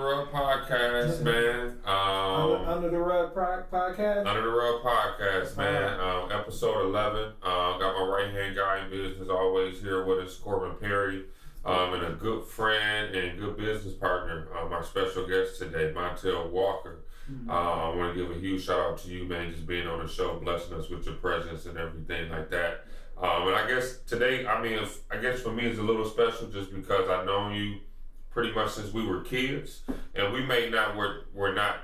Rug Podcast, man. Under the Rug Podcast? Under the Rug Podcast, man. Episode 11. Got my right-hand guy in business always here with us, Corbin Perry, and a good friend and good business partner, our special guest today, Montal Walker. I want to give a huge shout out to you, man, just being on the show, blessing us with your presence and everything like that. And I guess today, I guess for me it's a little special just because I've known you pretty much since we were kids, and we may not, we're not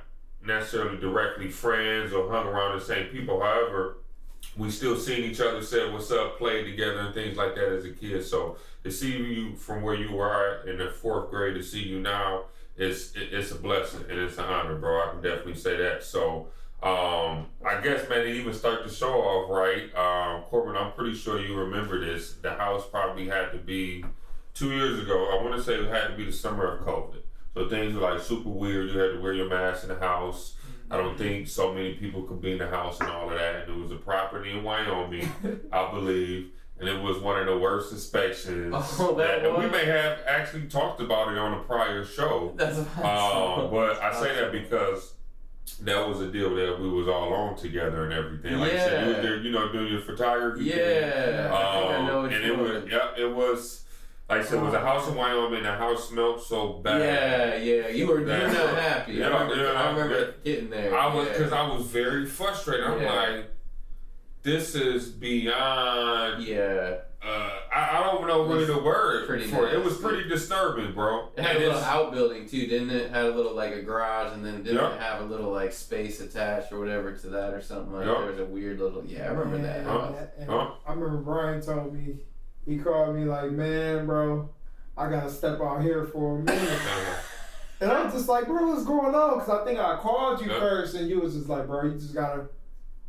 necessarily directly friends or hung around the same people. However, we still seen each other, said what's up, played together and things like that as a kid. So to see you from where you were in the 4th grade to see you now, it's a blessing and it's an honor, bro. I can definitely say that. So I guess, man, to even start the show off right, Corbin, I'm pretty sure you remember this. The house probably had to be 2 years ago. I want to say it had to be the summer of COVID. So things were like super weird. You had to wear your mask in the house. I don't think so many people could be in the house and all of that. And it was a property in Wyoming, I believe. And it was one of the worst inspections. And we may have actually talked about it on a prior show. That's awesome. But I say that because that was a deal that we was all on together and everything. Like you said, you was there, doing your photography thing. I think I know and it was, like I said, it was a house in Wyoming. The house smelled so bad. You were not happy. I remember getting there. Because I was very frustrated. I'm like, this is beyond. I don't know really the word for it. It was pretty disturbing, bro. It had a little outbuilding too, didn't it? Had a little like a garage, and then didn't it have a little like space attached or whatever to that or something like. There was a weird little. I remember that. I remember Brian told me, he called me like, man, bro, I gotta step out here for a minute. And I was just like, bro, what's going on? Because I think I called you first, and you was just like, bro,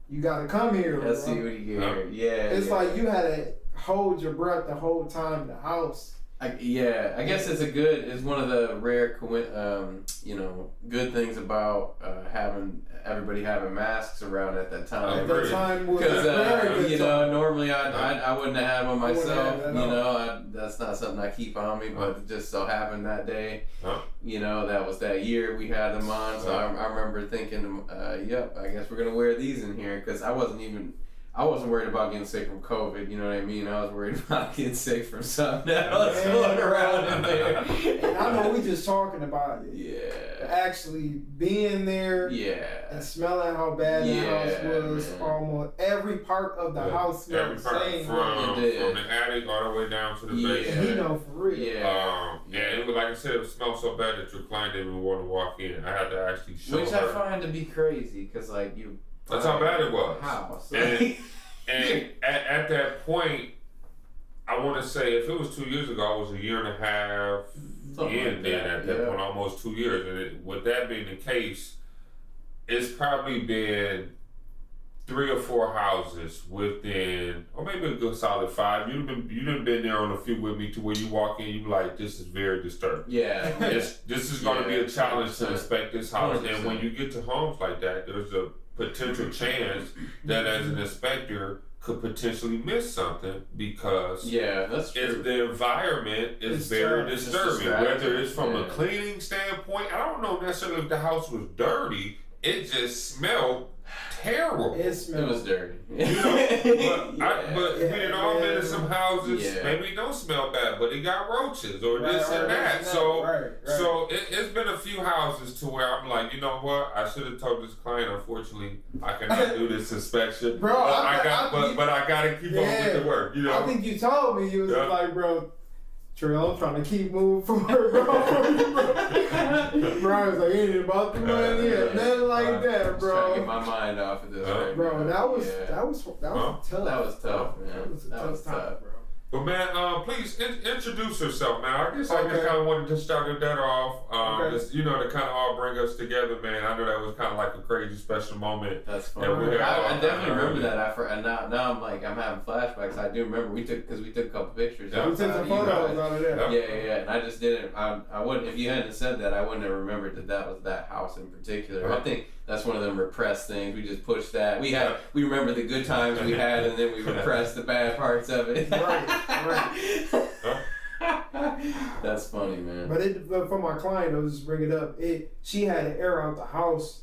you gotta come here. Let's see what you get. It's like you had to hold your breath the whole time in the house. I guess it's one of the rare good things about everybody having masks around at that time. At that time was because normally I wouldn't have had one myself. That's not something I keep on me, but it just so happened that day. That was that year we had them on. So I remember thinking, I guess we're gonna wear these in here because I wasn't worried about getting sick from COVID, you know what I mean? I was worried about getting sick from something else floating around in there. And I know we just talking about it. Yeah. Actually being there. Yeah. And smelling how bad the house was. Man. Almost every part of the house smelled the same. From the attic all the way down to the basement. You know, for real. It was, like I said, it smelled so bad that your client didn't even want to walk in. I had to actually show Which her. I find to be crazy, because that's how bad it was. House. And at that point, I want to say if it was 2 years ago, I was a year and a half in at that point, almost 2 years. And with that being the case, it's probably been 3 or 4 houses within, or maybe a good solid 5. You've been there on a few with me to where you walk in, you like, this is very disturbing. This is going to be a challenge to inspect this house. 100%. And when you get to homes like that, there's a potential chance that as an inspector could potentially miss something because that's true. The environment is very disturbing. Whether it's from a cleaning standpoint, I don't know necessarily if the house was dirty. It just smelled terrible. It was dirty. But we done all been in some houses, maybe it don't smell bad, but it got roaches or this and that. So it's been a few houses to where I'm like, you know what? I should have told this client, unfortunately, I cannot do this inspection. Bro, but I got to keep on with the work. I think you told me, you was like, bro, Trill, I'm trying to keep moving forward, bro. Brian's like, ain't about the money, nothing like that, bro. Trying to get my mind off of this, bro. That was tough. That was tough, man. That was tough, bro. But man, please introduce yourself, man. I just kind of wanted to start that off. Just, to kind of all bring us together, man. I know that was kind of like a crazy special moment. That's fun. I definitely remember that. And now I'm like, I'm having flashbacks. I do remember we took a couple pictures. We took some photos out of there. Yeah. And I just didn't. I wouldn't. If you hadn't said that, I wouldn't have remembered that was that house in particular. I think that's one of them repressed things. We just pushed that. We remember the good times we had, and then we repressed the bad parts of it. Right. That's funny, man. But for my client, I'll just bring it up. She had to air out the house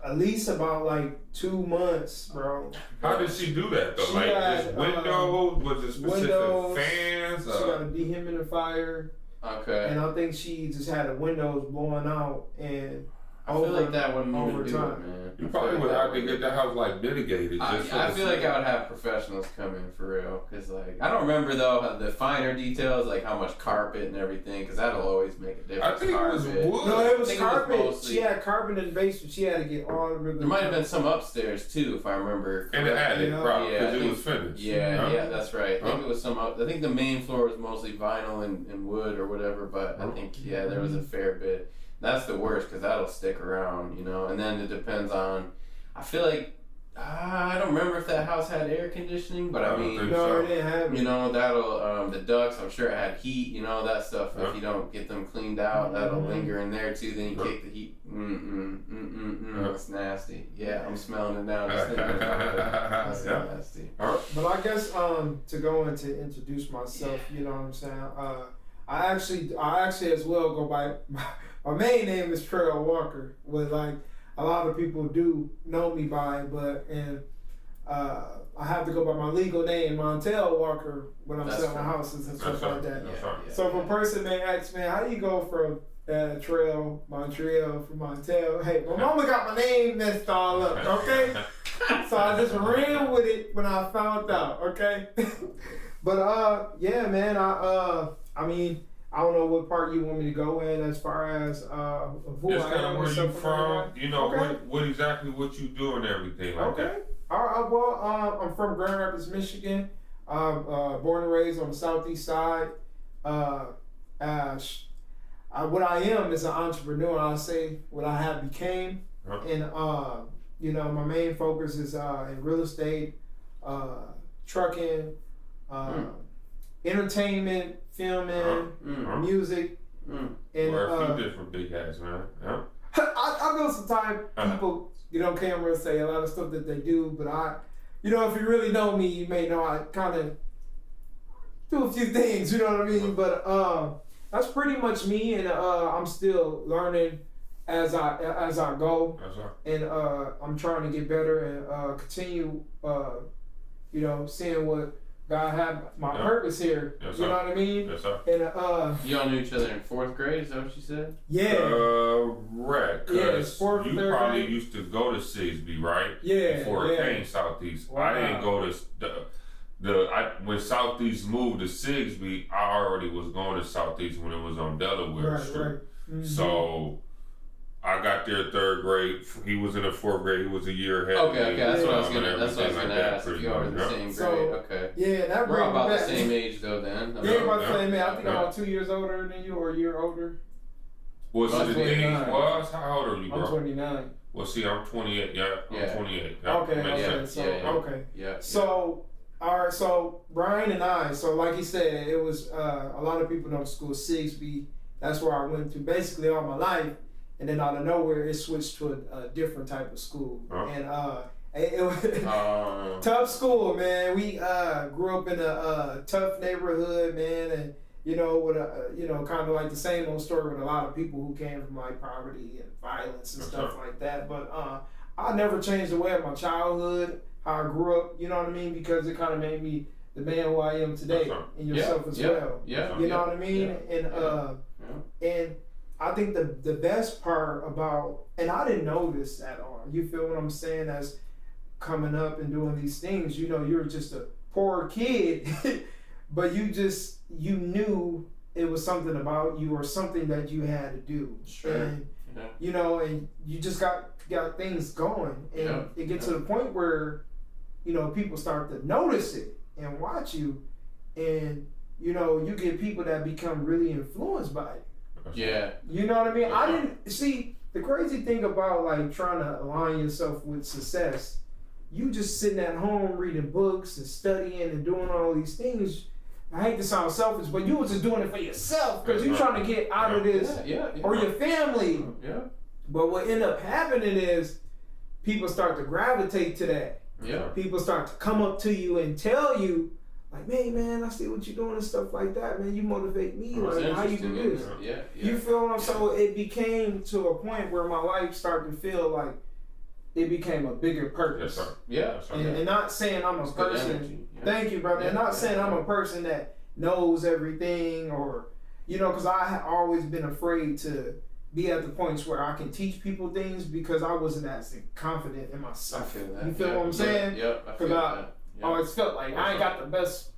at least about like 2 months, bro. How did she do that though? She Like had, just windows, was it specific windows, fans? She got a dehumidifier. Okay. And I think she just had the windows blowing out and I feel like that wouldn't even do time. it, man. You probably would have to get the house like mitigated. I feel like I would have professionals come in for real, cause like I don't remember though the finer details, like how much carpet and everything, cause that'll always make a difference. I think it was wood. No, it was carpet. Mostly, she had carpet in the basement. She had to get all of it. there might have been some upstairs too, if I remember. In the attic, probably, yeah, because it was finished. Yeah, that's right. I think it was some up. I think the main floor was mostly vinyl and wood or whatever, but I think there was a fair bit. That's the worst because that'll stick around, you know. And then it depends on. I feel like I don't remember if that house had air conditioning, but I mean, no, it didn't have. You know, that'll the ducts. I'm sure it had heat. You know that stuff. If you don't get them cleaned out, that'll linger in there too. Then you kick the heat. That's nasty. Yeah, I'm smelling it now. Just thinking about it. That's nasty. But I guess to go and to introduce myself, you know what I'm saying. I actually as well go by my main name is Montal Walker. What like a lot of people do know me by, but I have to go by my legal name, Montal Walker, when I'm selling houses and stuff like that. So if a person may ask, man, how do you go from Montreal from Montal? Hey, my mama got my name messed all up, okay? So I just ran with it when I found out, okay? But yeah, man, I mean, I don't know what part you want me to go in as far as who just I am. Where you from? You know, okay. what exactly what you do and everything like that. All right. Well, I'm from Grand Rapids, Michigan. Born and raised on the southeast side. What I am is an entrepreneur. I say what I have became, and you know, my main focus is in real estate, trucking, entertainment, filming, music, and wear a few different big hats, man. Yeah. I know sometimes people get on camera and say a lot of stuff that they do, but you know, if you really know me, you may know I kind of do a few things, you know what I mean? But that's pretty much me, and I'm still learning as I go, and I'm trying to get better and continue, you know, seeing what God have my purpose here. Yes, you know what I mean? Yes, sir. And you all knew each other in 4th grade, is that what you said? Yeah. Correct. Yeah, it's 4th, you 3rd probably grade. used to go to Sigsbee, right? Yeah. Before it came Southeast. Wow. I didn't go to when Southeast moved to Sigsbee, I already was going to Southeast when it was on Delaware Street. Right. Mm-hmm. So I got there 3rd grade. He was in the 4th grade. He was a year ahead. Okay, that's what I was gonna ask. If you are in the same grade, okay. Yeah, that we're all about the same age though. Then yeah, about the same age. I think I'm about 2 years older than you, or a year older. Well, so the thing was, how old are you, bro? I'm 29. Well, see, I'm 28. Yeah, I'm 28. Yeah. Okay. So, all right. So Brian and I. So like he said, it was a lot of people know the school Sigsbee. That's where I went to basically all my life. And then out of nowhere, it switched to a different type of school. And it was tough school, man. We grew up in a tough neighborhood, man, and you know, with you know, kind of like the same old story with a lot of people who came from like poverty and violence and stuff like that. But I never changed the way of my childhood, how I grew up. You know what I mean? Because it kind of made me the man who I am today, and yourself as well. Yeah. You know what I mean? And I think the best part about, and I didn't know this at all, you feel what I'm saying, as coming up and doing these things, you know, you're just a poor kid, but you knew it was something about you or something that you had to do. Sure. And, you know, and you just got things going. And it gets to the point where, you know, people start to notice it and watch you. And, you know, you get people that become really influenced by it. Yeah. You know what I mean? I didn't see the crazy thing about like trying to align yourself with success. You just sitting at home reading books and studying and doing all these things. I hate to sound selfish, but you was just doing it for yourself because you're trying to get out of this or your family. Yeah. But what ended up happening is people start to gravitate to that. Yeah. People start to come up to you and tell you, like, man, I see what you're doing and stuff like that, man. You motivate me. That's like, how you do this? Yeah. You feel what I'm saying? So it became to a point where my life started to feel like it became a bigger purpose. Yes, sir. Yeah. And not saying I'm a person. Yeah. Thank you, brother. And not saying I'm a person that knows everything or, because I have always been afraid to be at the points where I can teach people things because I wasn't as confident in myself. I feel that. You feel what I'm saying? Yep. I feel that. I always felt like I ain't got the best.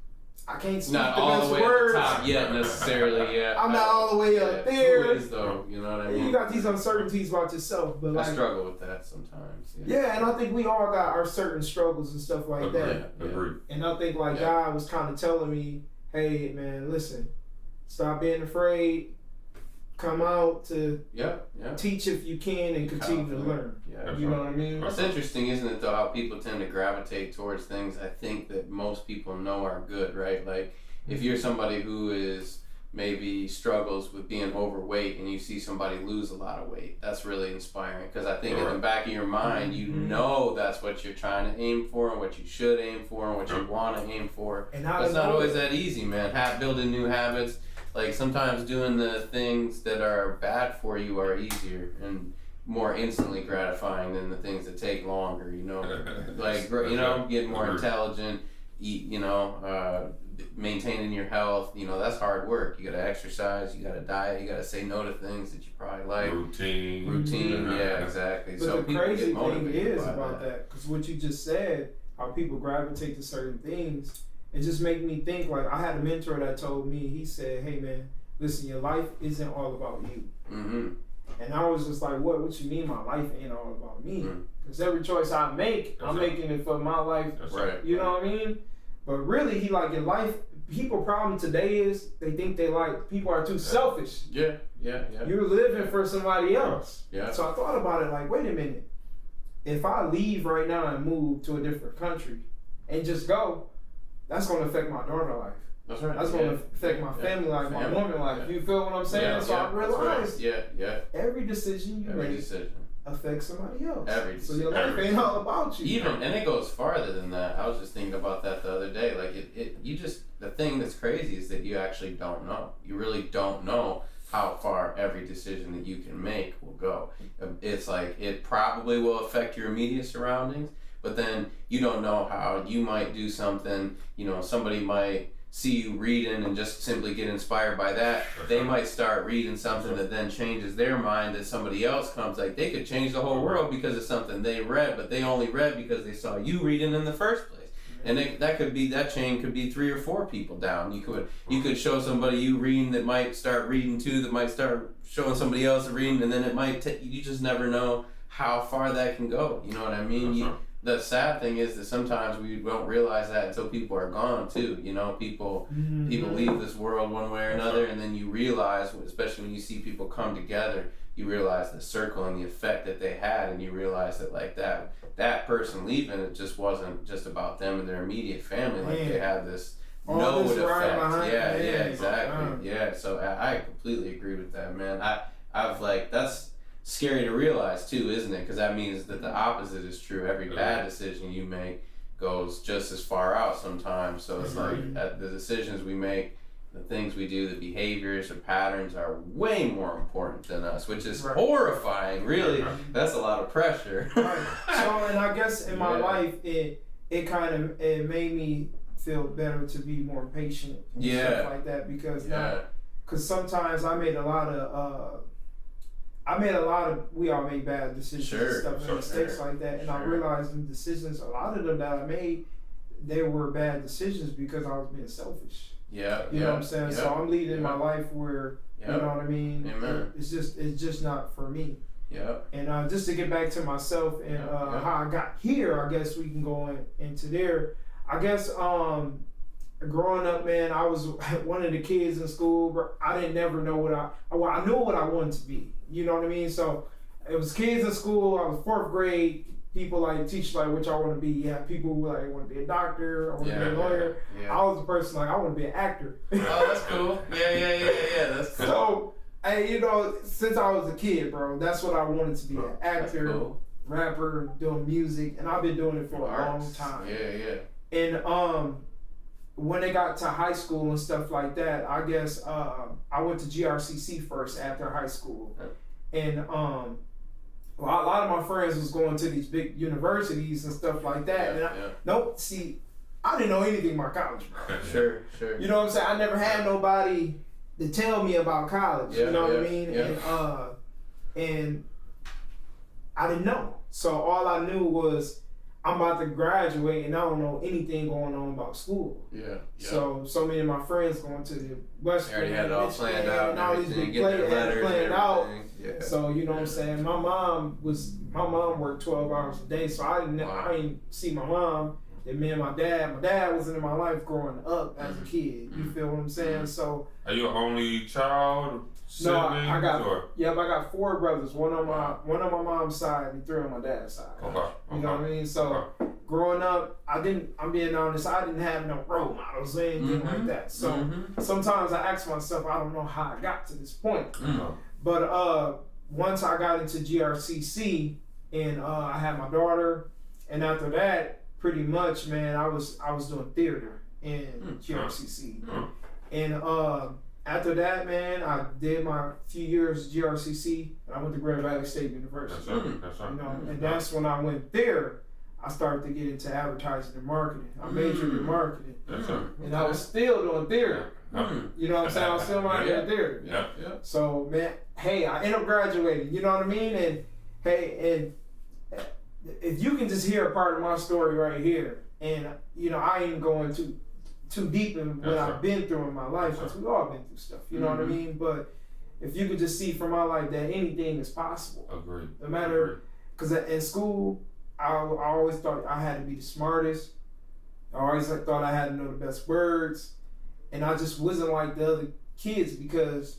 I can't speak not the all best the way words. at the top yet necessarily. Yeah. I'm not all the way up there. Who is though? You know what I mean? You got these uncertainties about yourself, but I struggle with that sometimes. Yeah, and I think we all got our certain struggles and stuff like that. Agree. And I think God was kind of telling me, hey man, listen, stop being afraid. Come out to teach if you can and continue to learn. Yeah, you know what I mean? It's interesting, isn't it, though, how people tend to gravitate towards things I think that most people know are good, right? Like, if you're somebody who is maybe struggles with being overweight and you see somebody lose a lot of weight, that's really inspiring because I think in the back of your mind, you know that's what you're trying to aim for and what you should aim for and what you want to aim for. And it's not always that easy, man. Building new habits. Like sometimes doing the things that are bad for you are easier and more instantly gratifying than the things that take longer, like, getting more intelligent, eat, maintaining your health, that's hard work. You gotta exercise, you gotta diet, you gotta say no to things that you probably like. Routine, yeah, exactly. But so the crazy thing is about that, because what you just said, how people gravitate to certain things, it just made me think, like, I had a mentor that told me, he said, hey man, listen, your life isn't all about you. Mm-hmm. And I was just like, what you mean my life ain't all about me? Because every choice I make, I'm making it for my life. Right. You know what I mean? But really, your life, people problem today is they think people are too selfish. Yeah. You're living for somebody else. Yeah. So I thought about it like, wait a minute. If I leave right now and move to a different country and just go, that's going to affect my daughter's life. That's right. That's going to affect my family life, my woman life. You feel what I'm saying? So I realized every decision you make affects somebody else. So your life ain't all about you. And it goes farther than that. I was just thinking about that the other day. Like the thing that's crazy is that you actually don't know. You really don't know how far every decision that you can make will go. It's like it probably will affect your immediate surroundings, but then you don't know how you might do something, somebody might see you reading and just simply get inspired by that. They might start reading something that then changes their mind that somebody else comes. Like they could change the whole world because of something they read, but they only read because they saw you reading in the first place. And that chain could be 3 or 4 people down. You could show somebody you reading that might start reading too, that might start showing somebody else reading, and then it might you just never know how far that can go. You know what I mean? The sad thing is that sometimes we don't realize that until people are gone too. People leave this world one way or another, and then you realize, especially when you see people come together, you realize the circle and the effect that they had, and you realize that like that person leaving, it just wasn't just about them and their immediate family. Like they had this node effect. Yeah, exactly. Yeah, so I completely agree with that, man. I've that's scary to realize too, isn't it? Because that means that the opposite is true. Every bad decision you make goes just as far out sometimes. So it's like the decisions we make, the things we do, the behaviors or patterns are way more important than us, which is horrifying. Really, that's a lot of pressure. So, and I guess in my life, it made me feel better to be more patient and stuff like that because sometimes we all made bad decisions and stuff and mistakes like that. And I realized the decisions, a lot of them that I made, they were bad decisions because I was being selfish. Yeah. You know what I'm saying? So I'm leading my life where, you know what I mean? Amen. It's just not for me. Yeah. And just to get back to myself and how I got here, I guess we can go into there. I guess growing up, man, I was one of the kids in school, but I didn't never know I knew what I wanted to be. You know what I mean? So it was kids in school. I was 4th grade. People teach what y'all want to be. You have people who want to be a doctor, I want to be a lawyer. I was the person I want to be an actor. Oh, that's cool. Yeah, that's cool. So, hey, since I was a kid, bro, that's what I wanted to be, an actor, rapper, doing music, and I've been doing it for a long time. Yeah. And when they got to high school and stuff like that, I guess I went to GRCC first after high school, and a lot of my friends was going to these big universities and stuff like that. And I didn't know anything about college, bro. Sure. You know what I'm saying? I never had nobody to tell me about college. You know what I mean? Yeah. And I didn't know. So all I knew was I'm about to graduate and I don't know anything going on about school. Yeah. So many of my friends going to the West. They already had it all planned out and all these big planned out. Yeah. So you know what I'm saying? My mom worked 12 hours a day, so I didn't see my mom. Then me and my dad wasn't in my life growing up as a kid. You feel what I'm saying? So are you an only child? No, I got 4 brothers. One on my mom's side and 3 on my dad's side. Okay. You know what I mean? So growing up, I'm being honest, I didn't have no role models or anything like that. So sometimes I ask myself, I don't know how I got to this point. But once I got into GRCC and I had my daughter, and after that, pretty much, man, I was doing theater in GRCC. And after that, man, I did my few years GRCC, and I went to Grand Valley State University. That's right. You know, and that's when I went there. I started to get into advertising and marketing. I majored in marketing, and I was still doing theater. You know what I'm saying? I was still doing theater. Yeah. So, man, hey, I ended up graduating. You know what I mean? And hey, and if you can just hear a part of my story right here, and you know, I ain't going too deep in what I've been through in my life, because we've all been through stuff. You know what I mean? But if you could just see from my life that anything is possible. Agreed. No matter, because in school, I always thought I had to be the smartest. I always thought I had to know the best words, and I just wasn't like the other kids because,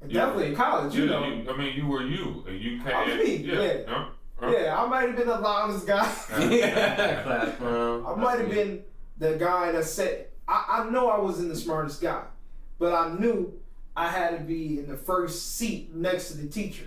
definitely in college, you know. You were you, and you can't. I was me, yeah, I might have been the loudest guy. I might have been the guy that said, I know I wasn't the smartest guy, but I knew I had to be in the first seat next to the teacher.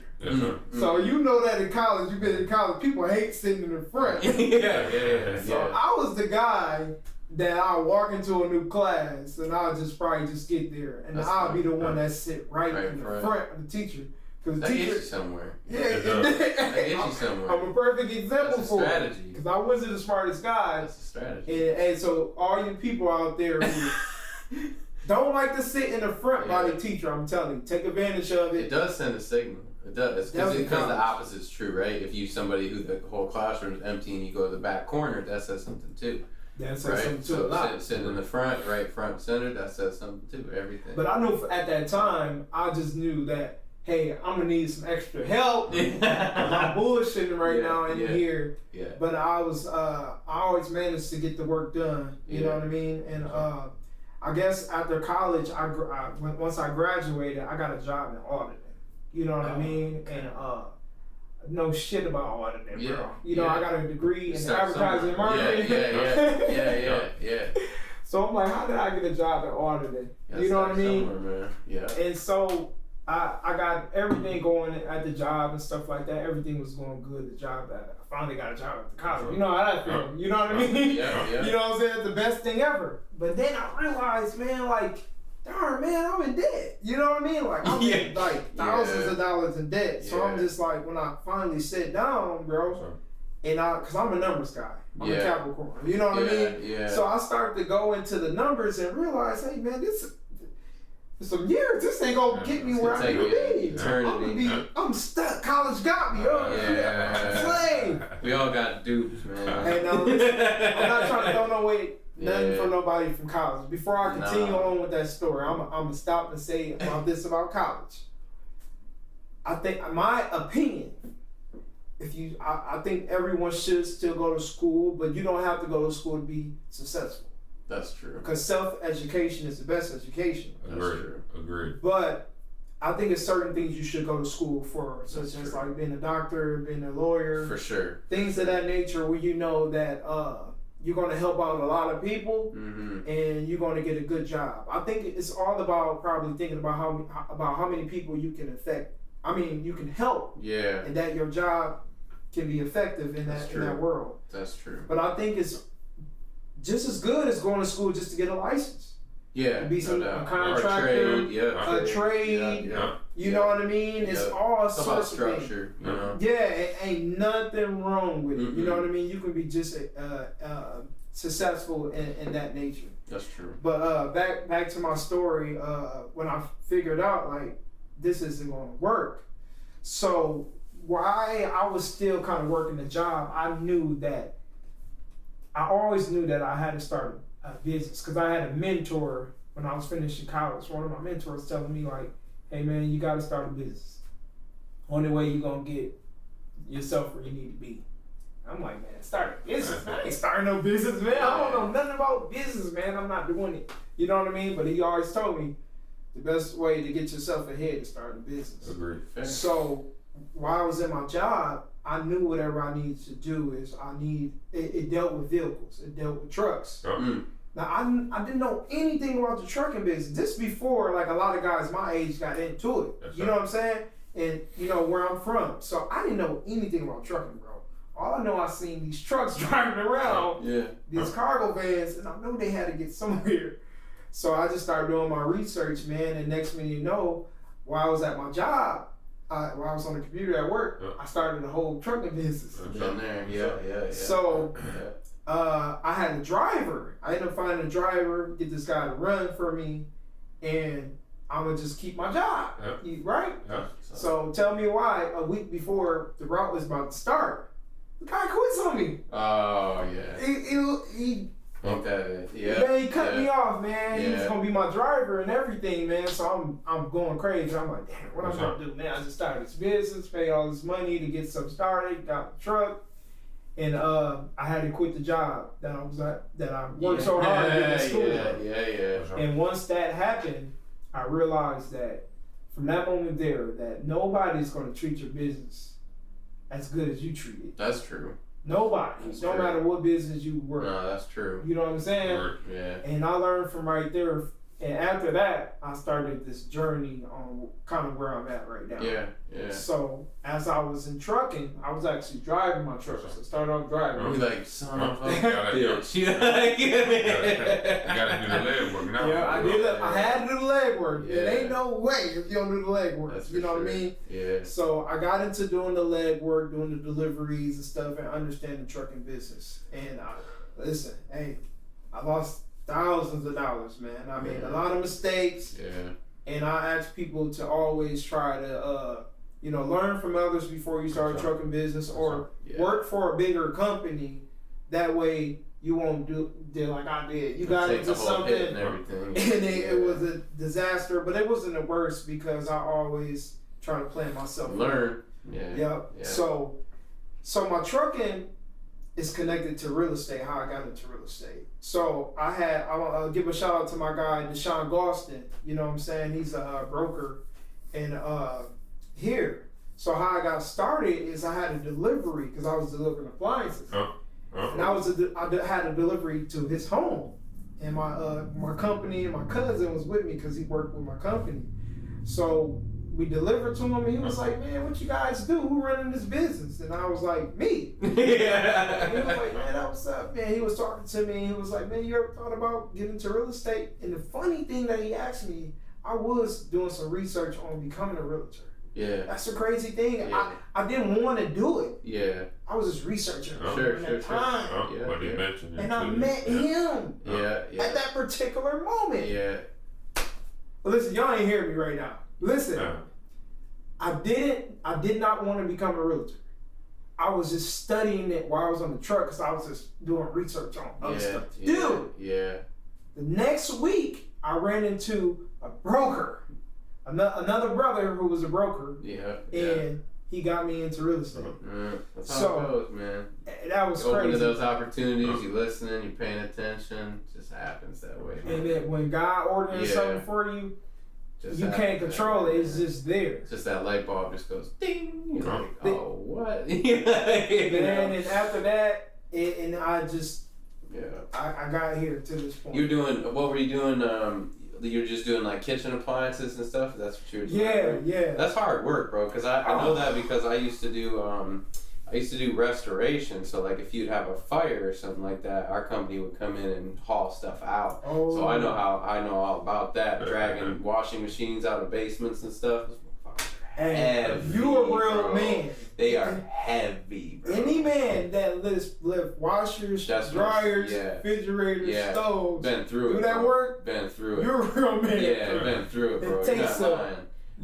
So you know that in college, you've been in college, people hate sitting in the front. So I was the guy that I'll walk into a new class and I'll just probably just get there, and I'll be the one that sit right in the front of the teacher. Because the teacher gets you somewhere. That gets you somewhere. I'm a perfect example for it. Because I wasn't the smartest guy. That's a strategy. And so all you people out there who don't like to sit in the front by the teacher, I'm telling you, take advantage of it. It does send a signal. It does. Because the opposite is true, right? If you somebody who the whole classroom is empty and you go to the back corner, that says something too. That says something too. A lot. Sitting in the front, right front center, that says something too. Everything. But I knew at that time, I just knew that, hey, I'm gonna need some extra help. I'm bullshitting right now in here. But I always managed to get the work done. You know what I mean? And I guess after college, once I graduated, I got a job in auditing. You know what I mean? And know shit about auditing, bro. You know, I got a degree in advertising and marketing. Yeah. So I'm like, how did I get a job in auditing? You know what I mean? And so I got everything going at the job and stuff like that. Everything was going good. The job that I finally got a job at the college. You know how that feels. You know what I mean? You know what I'm saying? It's the best thing ever. But then I realized, man, like, darn, man, I'm in debt. You know what I mean? Like, I'm in like thousands of dollars in debt. So I'm just like, when I finally sit down, bro, and because I'm a numbers guy. I'm a Capricorn. You know what I mean? So I started to go into the numbers and realize, hey, man, this some years, this ain't gonna get me where I need to be. I'm stuck. College got me. Slave. We all got dupes, man. Hey, now listen, I'm not trying to throw no weight. Nothing for nobody from college. Before I continue on with that story, I'm gonna stop and say about college. I think, my opinion, I think everyone should still go to school, but you don't have to go to school to be successful. That's true. Because self-education is the best education. Agreed. But I think it's certain things you should go to school for, such as like being a doctor, being a lawyer. For sure. Things of that nature where you know that you're going to help out a lot of people and you're going to get a good job. I think it's all about probably thinking about how many people you can affect. I mean, you can help. Yeah. And that your job can be effective in that world. That's true. But I think it's just as good as going to school just to get a license. Yeah, to be no a contractor, a trade. You know what I mean? It's all sorts of things. Structure, you know? Yeah, ain't nothing wrong with it. You know what I mean? You can be just successful in that nature. That's true. But back to my story. When I figured out like this isn't going to work, so why I was still kind of working the job, I always knew that I had to start a business because I had a mentor when I was finishing college. One of my mentors telling me like, "Hey man, you got to start a business. Only way you're gonna get yourself where you need to be." I'm like, man, start a business, man. I ain't starting no business, man. I don't know nothing about business, man. I'm not doing it. You know what I mean? But he always told me the best way to get yourself ahead is start a business. Agreed. So while I was in my job, I knew whatever I needed to do is it dealt with vehicles. It dealt with trucks. Now I didn't know anything about the trucking business. This before like a lot of guys my age got into it. That's you know what I'm saying? And you know where I'm from. So I didn't know anything about trucking, bro. All I know, I seen these trucks driving around, these cargo vans, and I know they had to get somewhere. So I just started doing my research, man, and next minute you know, while I was at my job, while I was on the computer at work, I started a whole trucking business. So I had a driver. I ended up finding a driver, get this guy to run for me, and I'm going to just keep my job, right? So tell me why a week before the route was about to start, the guy quits on me. Oh, yeah. He yeah. Man, he cut me off, man. He was gonna be my driver and everything, man. So I'm going crazy. I'm like, damn, what I'm gonna do, man? I just started this business, paid all this money to get something started, got the truck, and I had to quit the job that I was at, that I worked so hard to get to school. And once that happened, I realized that from that moment there, that nobody's gonna treat your business as good as you treat it. That's true. Nobody. No matter what business you work. No, that's true. You know what I'm saying? Yeah. And I learned from right there. And after that, I started this journey on kind of where I'm at right now. Yeah. So as I was in trucking, I was actually driving my truck. So I started off driving. You like, son of a bitch. You gotta do the leg work now. Yeah, I did. I had to do the leg work. Yeah. It ain't no way if you don't do the leg work. You know what I mean? Yeah. So I got into doing the leg work, doing the deliveries and stuff, and understanding the trucking business. And listen, hey, I lost thousands of dollars, man. I made a lot of mistakes. Yeah. And I ask people to always try to, learn from others before you start a trucking business or work for a bigger company. That way you won't do like I did. You got into something and it was a disaster, but it wasn't the worst because I always try to plan myself. Learn. Yeah. So my trucking is connected to real estate, how I got into real estate. So I'll give a shout out to my guy, Deshaun Galston. You know what I'm saying? He's a broker and here. So how I got started is I had a delivery because I was delivering appliances. And I had a delivery to his home. And my company and my cousin was with me because he worked with my company. So we delivered to him and he was like, man, what you guys do? Who running this business? And I was like, me. And he was like, man, what's up, man? He was talking to me. He was like, man, you ever thought about getting into real estate? And the funny thing that he asked me, I was doing some research on becoming a realtor. Yeah. That's the crazy thing. Yeah. I didn't want to do it. Yeah. I was just researching Sure. time. But he mentioned it. And I met him at that particular moment. Yeah. But listen, y'all ain't hearing me right now. Listen. I did not want to become a realtor. I was just studying it while I was on the truck because I was just doing research on other stuff. Dude, the next week I ran into a broker, another brother who was a broker, and he got me into real estate. That's how it goes, man. That was you crazy. Open to those opportunities, you listening, you paying attention. It just happens that way. Man. And then when God orders something for you, you can't control it. It's just there. It's just that light bulb just goes ding. You're like, oh, what? And after that, and I just, I got here to this point. What were you doing? You were just doing like kitchen appliances and stuff? That's what you were doing? Yeah. That's hard work, bro. Because I know that because I used to do, I used to do restoration, so like if you'd have a fire or something like that, our company would come in and haul stuff out. Oh. So I know all about that, dragging washing machines out of basements and stuff. Heavy, you a real bro. man. They are heavy, bro. Any man that lift washers, dryers, refrigerators, stoves, been through do it, that bro. work, Been through it. You're a real man. Yeah, been through it, bro. It takes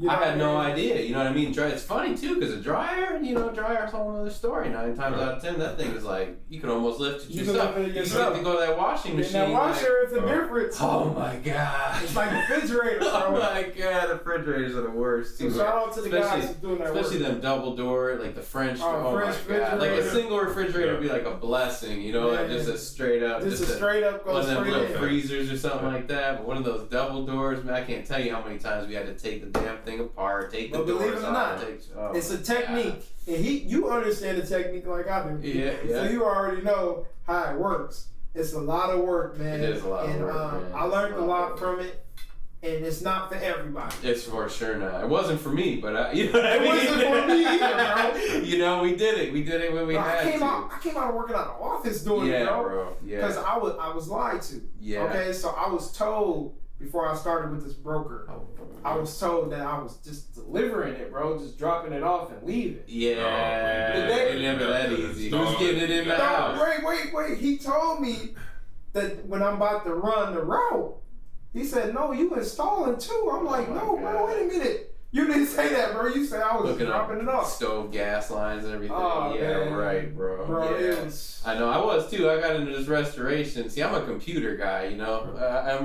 I had no idea, you know what I mean? It's funny too, because a dryer, dryer's a whole other story. 9 times out of 10, that thing is like, you can almost lift it yourself. You have to go to that washing machine. And that washer, it's a difference. Oh my god. It's like a refrigerator, bro. Oh my god, the refrigerators are the worst too. So shout out to the guys who's doing that work. Especially them double door, like the French. French my god. Like a single refrigerator would be like a blessing, like just a straight up. Just a straight up one of them little in. freezers or something like that. But one of those double doors, man, I can't tell you how many times we had to take the damn thing apart, but believe it or not, it's a technique. And you understand the technique like I do. Yeah. So you already know how it works. It's a lot of work, man. It is a lot of work, man. I learned a lot from it. And it's not for everybody. It's for sure not. It wasn't for me, but you know what I mean? It wasn't for me either, bro. We did it. We did it when we had to. I came out of working out of the office doing it, bro. Yeah. Because I was lied to. Yeah. Okay, so I was told before I started with this broker, I was told that I was just delivering it, bro, just dropping it off and leaving. Yeah. It never that easy. Who's getting it in the house? Wait. He told me that when I'm about to run the route, he said, no, you installing too. I'm like, no, bro, wait a minute. You didn't say that, bro. You said I was looking dropping it off. Stove gas lines and everything. Oh, yeah, man. right, bro. Yeah. I know. I was too. I got into this restoration. See, I'm a computer guy, I'm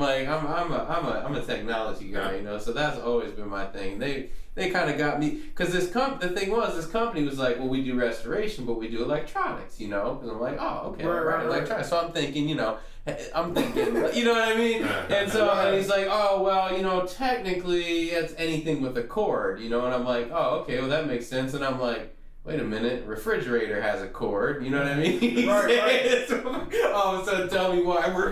a technology guy, So that's always been my thing. They kind of got me because this company was like, well, we do restoration, but we do electronics, Because I'm like, oh, okay, right, electronics. So I'm thinking, you know what I mean? And so and he's like, oh, well, technically it's anything with a cord, And I'm like, oh, okay, well that makes sense. And I'm like, wait a minute, refrigerator has a cord, you know what I mean? Right. All of a sudden tell me why we're,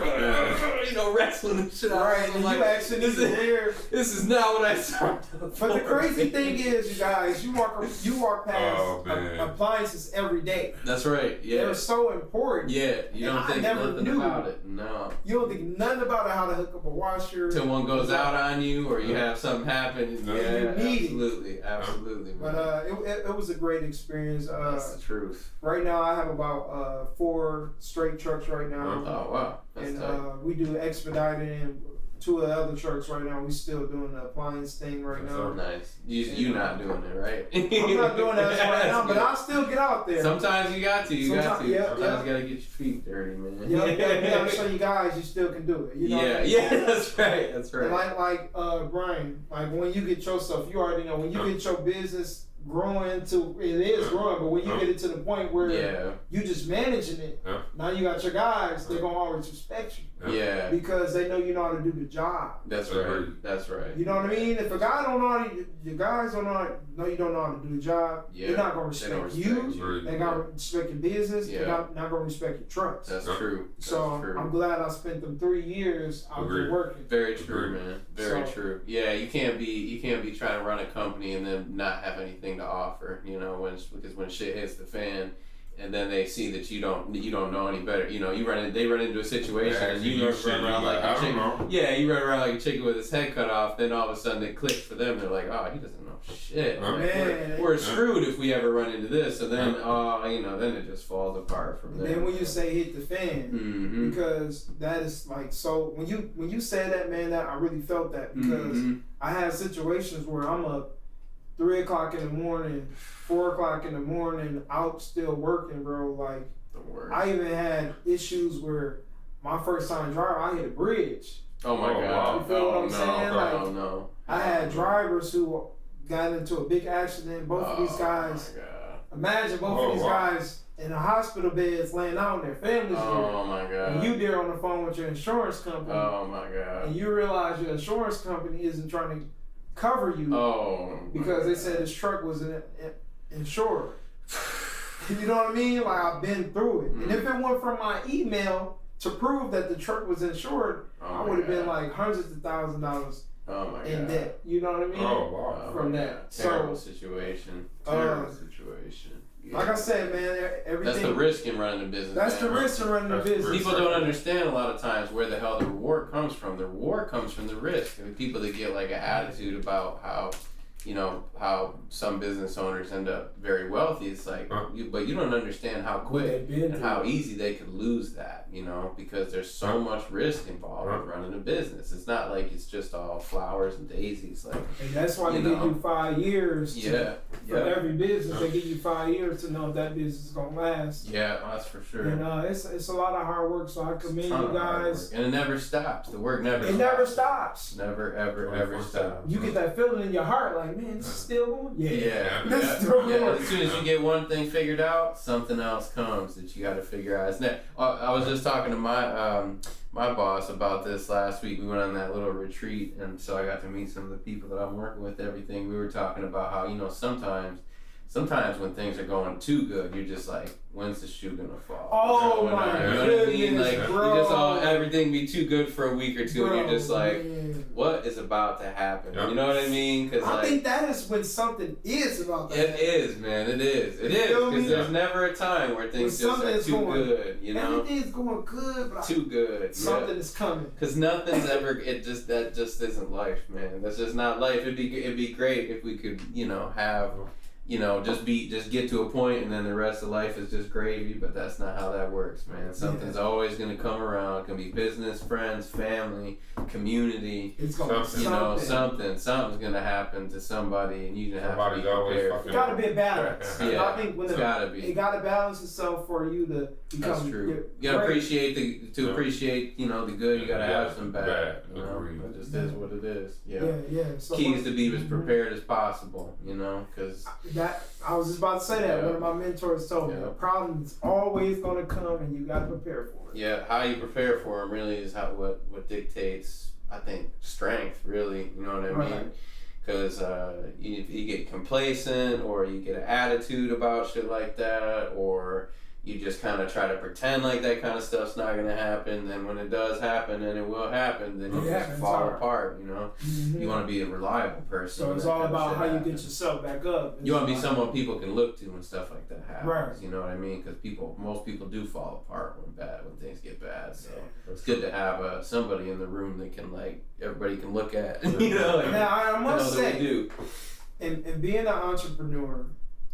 wrestling and shit. Right, and like, this is not what I signed up for. But the crazy thing is, you guys, you walk past appliances every day. That's right, yeah. They're so important. Yeah, you don't think nothing about it. No. You don't think nothing about how to hook up a washer. Till one goes out on you or you have something happen. Yeah, absolutely. Man. But it was a great experience. That's the truth. Right now, I have about 4 straight trucks right now. Oh wow! That's and we do expedited and 2 of the other trucks right now. We still doing the appliance thing right now. So nice. You not doing it, right? I'm not doing that right now, but I'll still get out there. Sometimes you got to. Sometimes you gotta get your feet dirty, man. Yeah, you gotta show you guys you still can do it. Yeah, that's right. That's right. And like Brian, like when you get your stuff, you already know when you get your business growing to it is growing, but when you get it to the point where you just managing it, now you got your guys, they're gonna always respect you. Yeah. Because they know you know how to do the job. That's right. That's right. You know what I mean? If a guy don't know how to, your guys don't know you don't know how to do the job, they're not gonna respect you. They're gonna respect your business. They're not gonna respect your trucks. That's true. So I'm glad I spent them 3 years out there working. Very true, man. Very true. Yeah, you can't be trying to run a company and then not have anything to offer. Because when shit hits the fan. And then they see that you don't know any better. They run into a situation and you run around like a chicken. Yeah, you run around like a chicken with his head cut off. Then all of a sudden it clicks for them. They're like, oh, he doesn't know shit. Man. We're screwed if we ever run into this. And then then it just falls apart from there. Then when you say hit the fan, because that is like so. When you say that, man, that I really felt that because I had situations where I'm up 3 o'clock in the morning, 4 o'clock in the morning, out still working, bro. Like, I even had issues where my first time driving, I hit a bridge. Oh my God. You feel what I'm saying? Like, no. I had drivers who got into a big accident. Both of these guys, imagine both of these guys in the hospital beds laying out and their families Oh my God. And you there on the phone with your insurance company. Oh my God. And you realize your insurance company isn't trying to cover you because they said his truck was insured. You know what I mean? Like, I've been through it. And if it went from my email to prove that the truck was insured, I would have been like hundreds of thousands of dollars in debt. You know what I mean? Oh wow. From that. Terrible situation. Terrible situation. Like I said, man, everything. That's the risk in running a business. That's man. the risk in running a business. People don't understand a lot of times where the hell the reward comes from. The reward comes from the risk. I mean, people that get like an attitude about how, how some business owners end up very wealthy. It's like, but you don't understand how quick and how easy they could lose that, because there's so much risk involved with running a business. It's not like it's just all flowers and daisies. Like, and that's why they give you 5 years. For every business, they give you 5 years to know if that business is gonna last. Yeah, that's for sure. And it's a lot of hard work. So I commend you guys. And it never stops. The work never. It never stops. Never ever stops. You get that feeling in your heart, like, man, it's still going. Yeah. As soon as you get one thing figured out, something else comes that you got to figure out. I was just talking to my boss about this last week. We went on that little retreat, and so I got to meet some of the people that I'm working with. Everything we were talking about how sometimes when things are going too good, you're just like, when's the shoe gonna fall? Oh my goodness, Like, bro. you just everything be too good for a week or two, bro, and you're just like, man. What is about to happen? Yep. You know what I mean? Cause I think that is when something is about to happen. It is, man. It is. It is. Because there's never a time where things just are too good. Everything's going good, but too good. Something is coming. Because nothing's ever. That just isn't life, man. That's just not life. It'd be great if we could, have. Just get to a point and then the rest of life is just gravy, but that's not how that works, man. Something's always going to come around. It can be business, friends, family, community. It's going to something's going to happen to somebody, and you just have to be prepared. It's got to be a balance. Yeah, I think when it got to balance itself for you to become. That's true. You got to appreciate the good. You got to have some bad. It just is what it is. Yeah. So key is to be as prepared as possible, because. I was just about to say that. One of my mentors told me, a problem is always going to come and you got to prepare for it. Yeah, how you prepare for them really is what dictates, I think, strength, really. You know what I mean? Because you get complacent or you get an attitude about shit like that, or you just kind of try to pretend like that kind of stuff's not going to happen. Then when it does happen, and it will happen, then you just fall apart, Mm-hmm. You want to be a reliable person. So it's all about how you get yourself back up. You want to be someone people can look to when stuff like that happens. Right. You know what I mean? Because most people do fall apart when things get bad. So it's good to have somebody in the room that can, everybody can look at. Now, I must say, do. And being an entrepreneur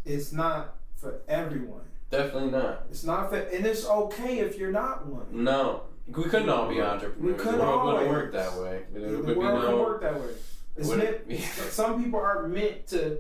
is not for everyone. Definitely not. It's not for, and it's okay if you're not one. No, we couldn't all be entrepreneurs. We couldn't the world always. wouldn't work that way. The world can work that way. Some people are meant to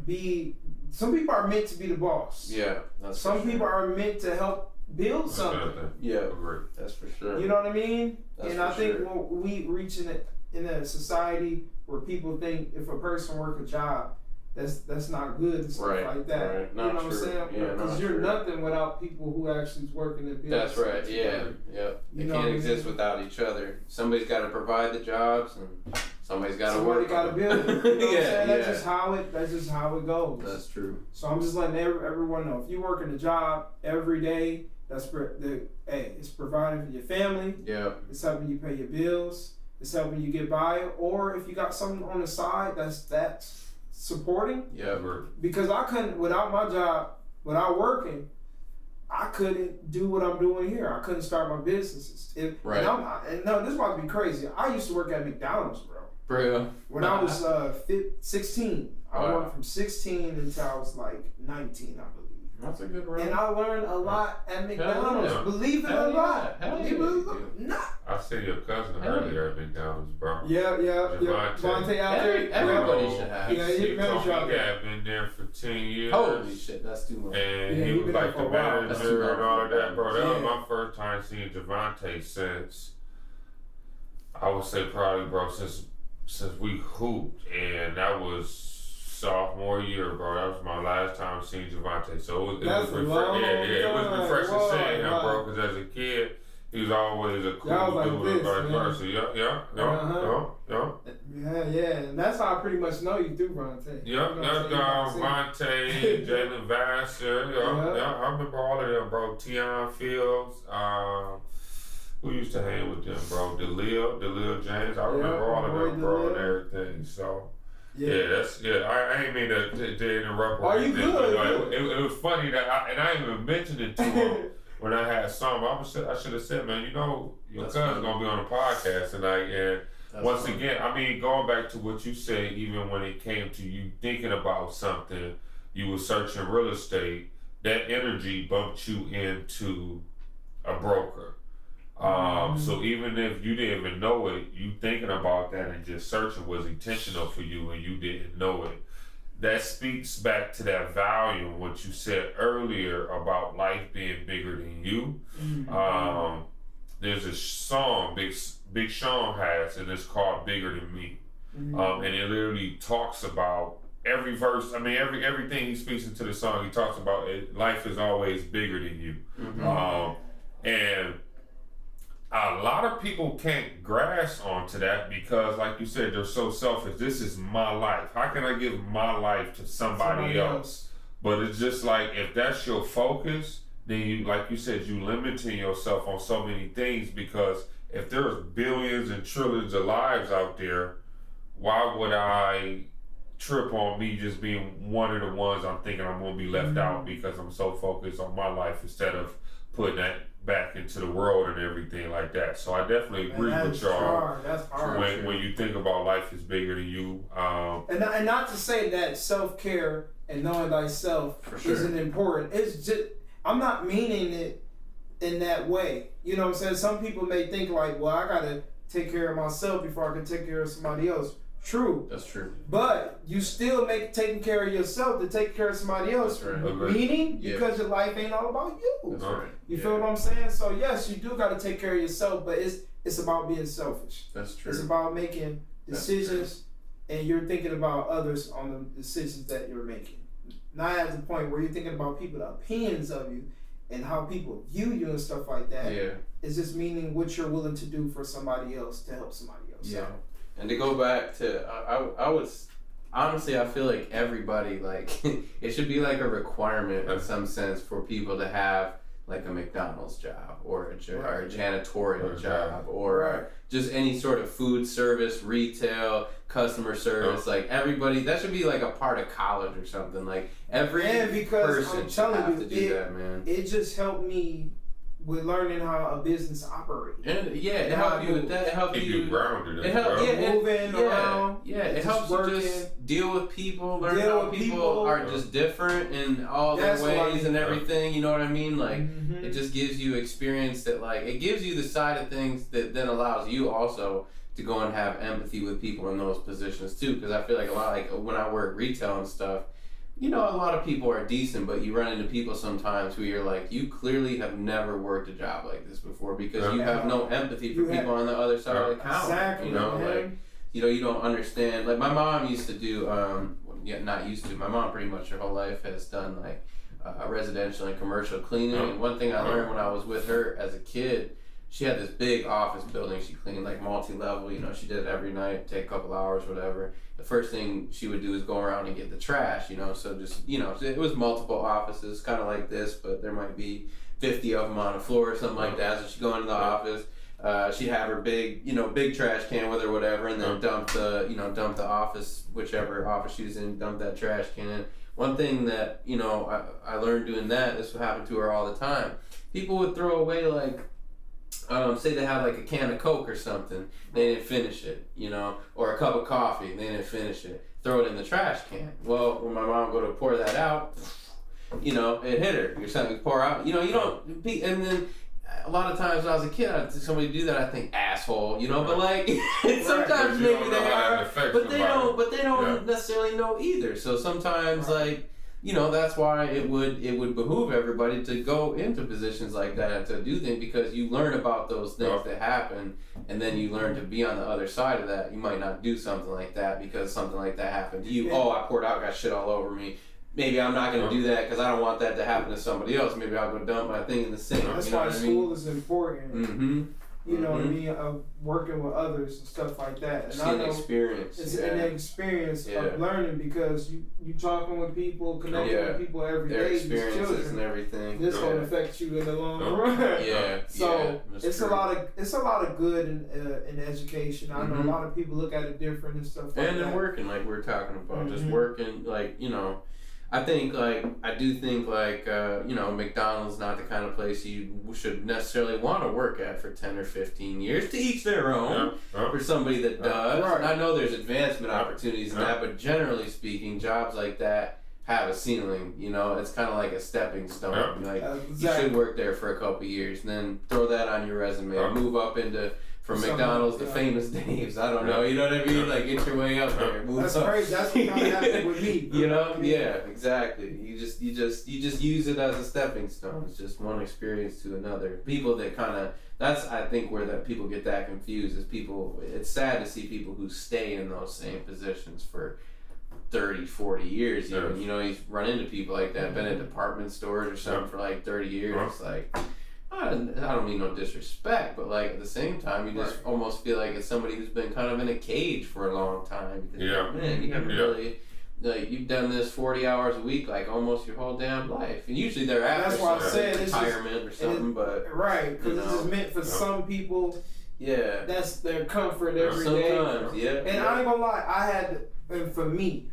be. Some people are meant to be the boss. Yeah, some people are meant to help build something. Yeah, that's for sure. You know what I mean? That's and I think when we reach in a society where people think if a person work a job, that's not good and stuff like that. Right. You know what I'm saying? Because you're nothing without people who actually is working in business. That's right. Yeah. They can't exist without each other. Somebody's got to provide the jobs, and somebody's got to work. Somebody got to build it. You know what I'm saying? That's just how it goes. That's true. So I'm just letting everyone know, if you work in a job every day, it's providing for your family. Yeah. It's helping you pay your bills. It's helping you get by. Or if you got something on the side that's supporting. Yeah, because I couldn't, without my job, without working, I couldn't do what I'm doing here. I couldn't start my businesses. And no, this about to be crazy. I used to work at McDonald's, bro. When I was 16. I worked from 16 until I was 19, I believe. That's a good run. And I learned a lot at McDonald's. Believe it or not. I see your cousin earlier at McDonald's, bro. Yeah. Javante out there. Everybody should have. Yeah, he had been there for 10 years. Holy shit, that's too much. And he was like the manager and all of that, bro. That was my first time seeing Javante since, I would say probably, bro, since we hooped. And that was sophomore year, bro. That was my last time seeing Javante. So it was refreshing. It was refreshing seeing him, bro. Because as a kid, he was always a cool dude and vice versa. Yeah. And that's how I pretty much know you through Vontae. That's Vontae, Jalen Vassar. I remember all of them, bro. Tion Fields. Who used to hang with them, bro? Dalil James. I remember all of them, bro, and everything. So. I ain't mean to interrupt. Are you good? But, it was funny that I didn't even mention it to him when I had some. I should have said, man, your cousin's gonna be on a podcast tonight, and once again, I mean, going back to what you said, even when it came to you thinking about something, you were searching real estate. That energy bumped you into a broker. So even if you didn't even know it, you thinking about that and just searching was intentional for you and you didn't know it. That speaks back to that value, what you said earlier about life being bigger than you. There's a song Big Sean has, and it's called Bigger Than Me. And it literally talks about every verse, everything he speaks into the song, he talks about it, life is always bigger than you. And a lot of people can't grasp onto that because, like you said, they're so selfish. This is my life. How can I give my life to somebody else? But it's just like, if that's your focus, then you, like you said, you limiting yourself on so many things, because if there's billions and trillions of lives out there, why would I trip on me just being one of the ones I'm thinking I'm going to be left out because I'm so focused on my life instead of putting that back into the world and everything like that. So I definitely agree with y'all. That's hard. When you think about life is bigger than you. And not to say that self-care and knowing thyself isn't important. It's just, I'm not meaning it in that way. You know what I'm saying? Some people may think like, well, I got to take care of myself before I can take care of somebody else. True. That's true. But you still taking care of yourself to take care of somebody else. That's right. Meaning, because your life ain't all about you. That's right. You feel what I'm saying? So yes, you do got to take care of yourself, but it's about being selfish. That's true. It's about making decisions, and you're thinking about others on the decisions that you're making. Not at the point where you're thinking about people's opinions of you and how people view you and stuff like that. Yeah. It's just meaning what you're willing to do for somebody else to help somebody else. Yeah. out. And to go back to, I was, honestly, I feel like everybody, like, it should be like a requirement in some sense for people to have like a McDonald's job or a janitorial job or just any sort of food service, retail, customer service. Like everybody, that should be like a part of college or something. Like every person should have to do that, man. It just helped me with learning how a business operates. And it helped you with that. It helped you grounded. It helped moving around. Yeah, it helps you just deal with people, learn how people are just different in all their ways and everything. You know what I mean? Like it just gives you experience that, like, it gives you the side of things that then allows you also to go and have empathy with people in those positions too. Because I feel like a lot, like when I work retail and stuff, you know, a lot of people are decent, but you run into people sometimes who you're like, you clearly have never worked a job like this before because you have no empathy for people on the other side of the counter. Exactly. You know, like, you don't understand. Like my mom used to do, not used to. My mom pretty much her whole life has done like residential and commercial cleaning. And one thing I learned when I was with her as a kid, she had this big office building. She cleaned like multi-level. You know, she did it every night, take a couple hours, whatever. The first thing she would do is go around and get the trash, you know. So just, you know, it was multiple offices, kind of like this, but there might be 50 of them on the floor or something like that. So she'd go into the office. She'd have her big trash can with her, whatever, and then dump the office, whichever office she was in, dump that trash can. One thing that, you know, I learned doing that, this would happen to her all the time. People would throw away like, say they had like a can of Coke or something, they didn't finish it, you know, or a cup of coffee, they didn't finish it, throw it in the trash can. Well, when my mom would go to pour that out, you know, it hit her. You're something to pour out, you know, you don't, and then a lot of times when I was a kid, somebody do that, I think asshole, you know, but like sometimes maybe they are, but they don't necessarily know either. So sometimes like, you know, that's why it would behoove everybody to go into positions like that and to do things, because you learn about those things that happen, and then you learn to be on the other side of that. You might not do something like that because something like that happened to you. Yeah. Oh, I poured out, got shit all over me. Maybe I'm not going to do that because I don't want that to happen to somebody else. Maybe I'll go dump my thing in the sink. That's you know why what school I mean? is important. Mm-hmm. you know what I mean, of working with others and stuff like that. And it's an experience. It's an experience of learning because you talking with people, connecting with people every Their day. experiences children, and everything. This gonna affect you in the long run. So it's true. a lot of good in education. I know a lot of people look at it different and stuff like that. And then working, like we're talking about, just working, like, you know. I think, like, you know, McDonald's not the kind of place you should necessarily want to work at for 10 or 15 years, to each their own, for somebody that does. And I know there's advancement opportunities in that, but generally speaking, jobs like that have a ceiling, you know. It's kind of like a stepping stone. Like, you should work there for a couple years, and then throw that on your resume, move up into... From McDonald's to Famous Dave's, I don't know. You know what I mean? Like, get your way up there. That's crazy. That's what kind of happened with me. You know? Yeah, exactly. You just use it as a stepping stone. It's just one experience to another. People that kind of, that's, I think, where that people get that confused is people. It's sad to see people who stay in those same positions for 30, 40 years even. You know, you run into people like that, been at department stores or something for like 30 years. Like, I don't mean no disrespect, but like at the same time, you just almost feel like it's somebody who's been kind of in a cage for a long time. Because, man, you haven't really, like, you've done this 40 hours a week, like almost your whole damn life. And usually they're after retirement or something, but. Right, because it's just meant for some people. Yeah. That's their comfort every day. Sometimes, And I ain't gonna lie, and for me,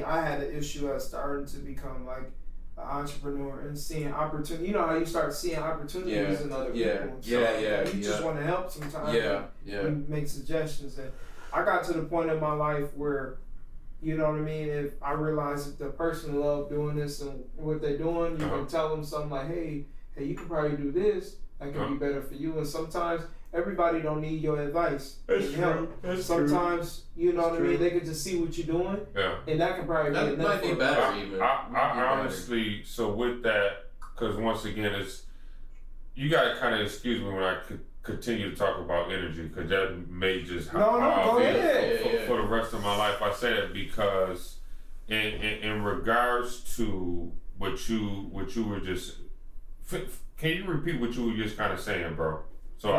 I had an issue at starting to become like, entrepreneur and seeing opportunity. You know how you start seeing opportunities in other people. You just want to help sometimes. You make suggestions, and I got to the point in my life where, you know what I mean. If I realize that the person loved doing this and what they're doing, you can tell them something like, "Hey, you can probably do this. That can be better for you." And sometimes everybody don't need your advice. That's true. Sometimes, you know what I mean, they can just see what you're doing. And that can probably be enough. Might be better even. I honestly, so with that, because once again, you got to kind of excuse me when I continue to talk about energy, because that may just go ahead. For the rest of my life. I say that because in regards to what you were just, can you repeat what you were just kind of saying, bro? So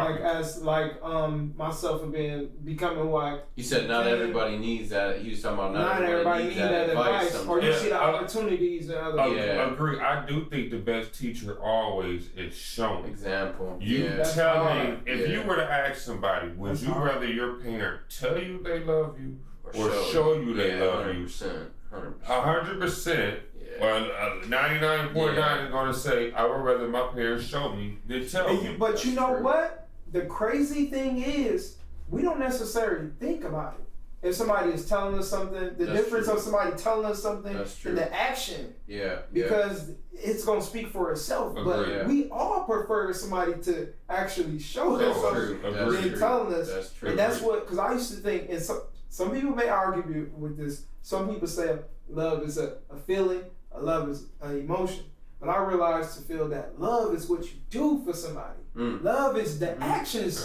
myself and becoming who I. You said not everybody needs that. You was talking about not everybody needs that advice. Or you see the opportunities in other people. Agree. I do think the best teacher always is showing. Example. You tell me, if you were to ask somebody, would you rather your parent tell you they love you or show you they love 100%, you? 100%. Well, 99.9 is going to say, I would rather my parents show me than tell me. But you know what? The crazy thing is, we don't necessarily think about it. If somebody is telling us something, the difference of somebody telling us something and the action. Because it's going to speak for itself. But we all prefer somebody to actually show us something than telling us. That's true. And that's what, because I used to think, and some people may argue with this. Some people say love is a feeling. Love is an emotion. But I realized to feel that love is what you do for somebody. Love is the actions.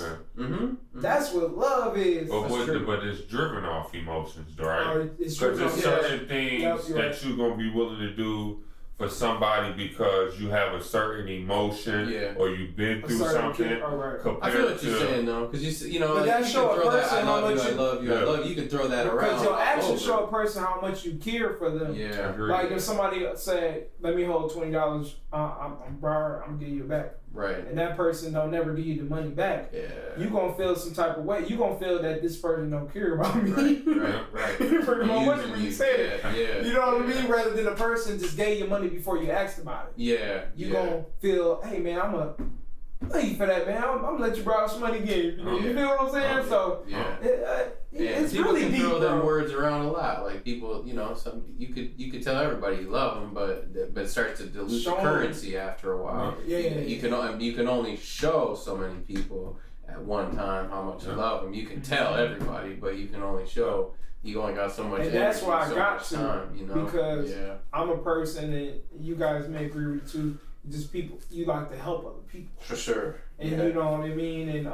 That's what love is. But it's driven off emotions, right? Because there's certain things that you're going to be willing to do for somebody because you have a certain emotion or you've been through something. I feel what you're saying though, because you know, but that show a person how much I love you. You can throw that around. Because your actions show a person how much you care for them. Like if somebody say, "Let me hold $20, I'm gonna give you it back." Right. And that person don't never give you the money back. You gonna feel some type of way. You gonna feel that this person don't care about me. Right. You said it. You know what I mean? Yeah. Rather than a person just gave you money before you asked about it. You gonna feel, hey man, I'm gonna thank you for that, man. I'm gonna let you borrow some money again. You know what I'm saying? So it's people really can deep, throw bro. them words around a lot. Like people, you know, you could tell everybody you love them, but it starts to dilute the currency after a while. You can only show so many people at one time how much you love them. You can tell everybody, but you can only show. You only got so much. And that's why I got time, you know? because I'm a person, and you guys may agree with too. just people, you like to help other people. For sure. And you know what I mean? And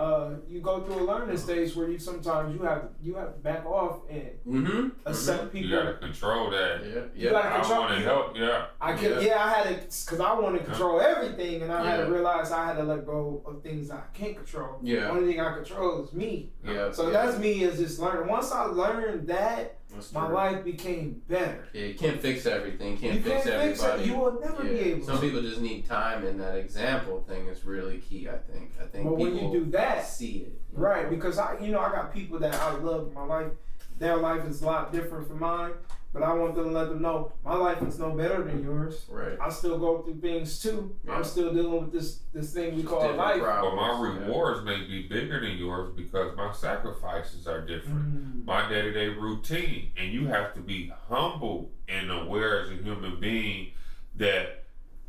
you go through a learning stage where you sometimes you have to back off and accept people. You gotta control that. You gotta control. I want to help. I had to, because I want to control everything, and I had to realize I had to let go of things I can't control. The only thing I control is me. So that's me, is just learning. Once I learned that, my life became better. You can't fix everything. Can't fix everybody. You will never be able. Some people just need time, and that example thing is really key. I think. But people when you do that, see it. Right, because I got people that I love in my life. Their life is a lot different from mine, but I want them to let them know my life is no better than yours. Right. I still go through things too. I'm still dealing with this thing we call life. But my rewards may be bigger than yours because my sacrifices are different. My day-to-day routine, and you have to be humble and aware as a human being that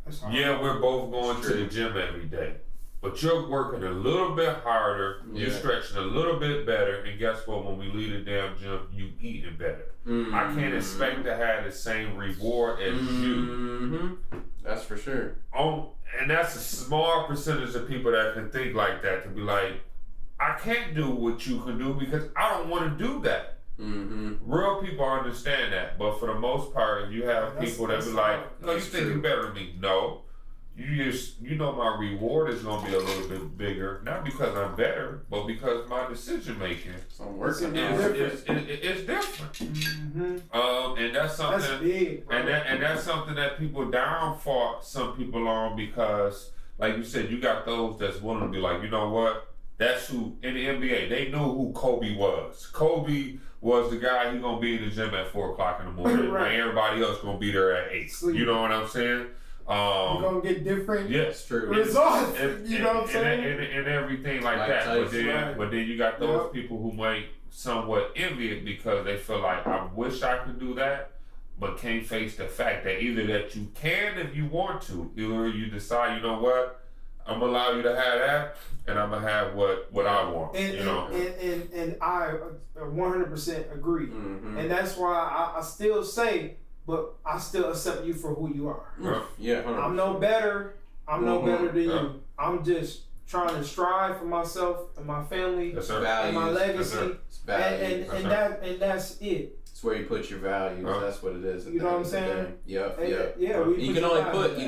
we're both going to the gym every day. But you're working a little bit harder, you're stretching a little bit better, and guess what? When we leave the damn gym, you eating better. I can't expect to have the same reward as you. That's for sure. And that's a small percentage of people that can think like that, to be like, I can't do what you can do because I don't want to do that. Real people understand that, but for the most part, you have people that be like, no, you think you're better than me. No. You know my reward is gonna be a little bit bigger, not because I'm better, but because my decision making is different. And that's something. That's big, and that's something that people downfought some people on, because, like you said, you got those that's willing to be like, you know what? That's who in the NBA. They knew who Kobe was. Kobe was the guy. He gonna be in the gym at 4:00 in the morning, and everybody else gonna be there at 8. You know what I'm saying? You're gonna get different results. You know what I'm saying? And everything like that. But then you got those people who might somewhat envy it because they feel like, I wish I could do that, but can't face the fact that either that you can if you want to, either you decide, you know what, I'm gonna allow you to have that, and I'm gonna have what I want. And I 100% agree. And that's why I still say, but I still accept you for who you are. I'm no better. I'm no better than you. I'm just trying to strive for myself and my family and my legacy. And that's it. It's where you put your values. That's what it is. You know what I'm saying? You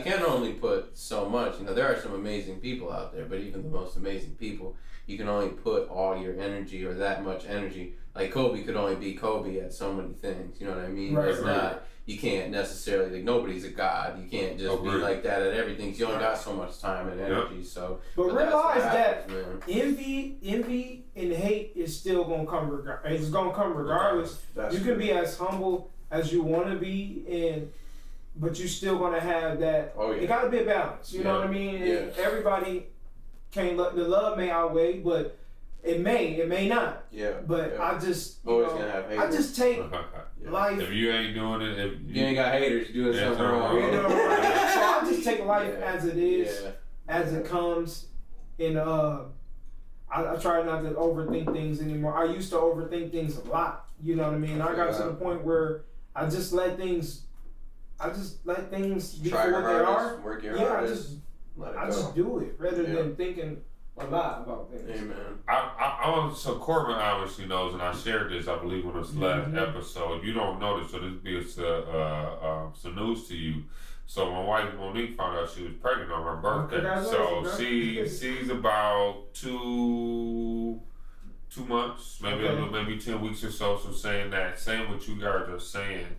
can only put so much. You know, there are some amazing people out there, but even the most amazing people, you can only put all your energy, or that much energy. Like Kobe could only be Kobe at so many things. You know what I mean? It's not. You can't necessarily, like, nobody's a god. You can't just be like that at everything. 'Cause you only got so much time and energy. So, but realize that envy and hate is still gonna come. It's gonna come regardless. You can be as humble as you want to be, but you're still gonna have that. It gotta be a balance. You know what I mean? Everybody can't. The love may outweigh, but it may not. But I just gonna have haters. I just take. Life. If you ain't doing it, if you ain't got haters, you're doing something wrong. So I just take life as it is, as it comes, and I try not to overthink things anymore. I used to overthink things a lot. You know what I mean? I got to the point where I just let things be for what they are. Work your hardest. I just do it rather than thinking a lot about things. Amen. So Corbin obviously knows, and I shared this, I believe, on this last episode. You don't know this, so this be some news to you. So my wife Monique found out she was pregnant on her birthday. So she's about two months, maybe 10 weeks or so. So saying what you guys are saying,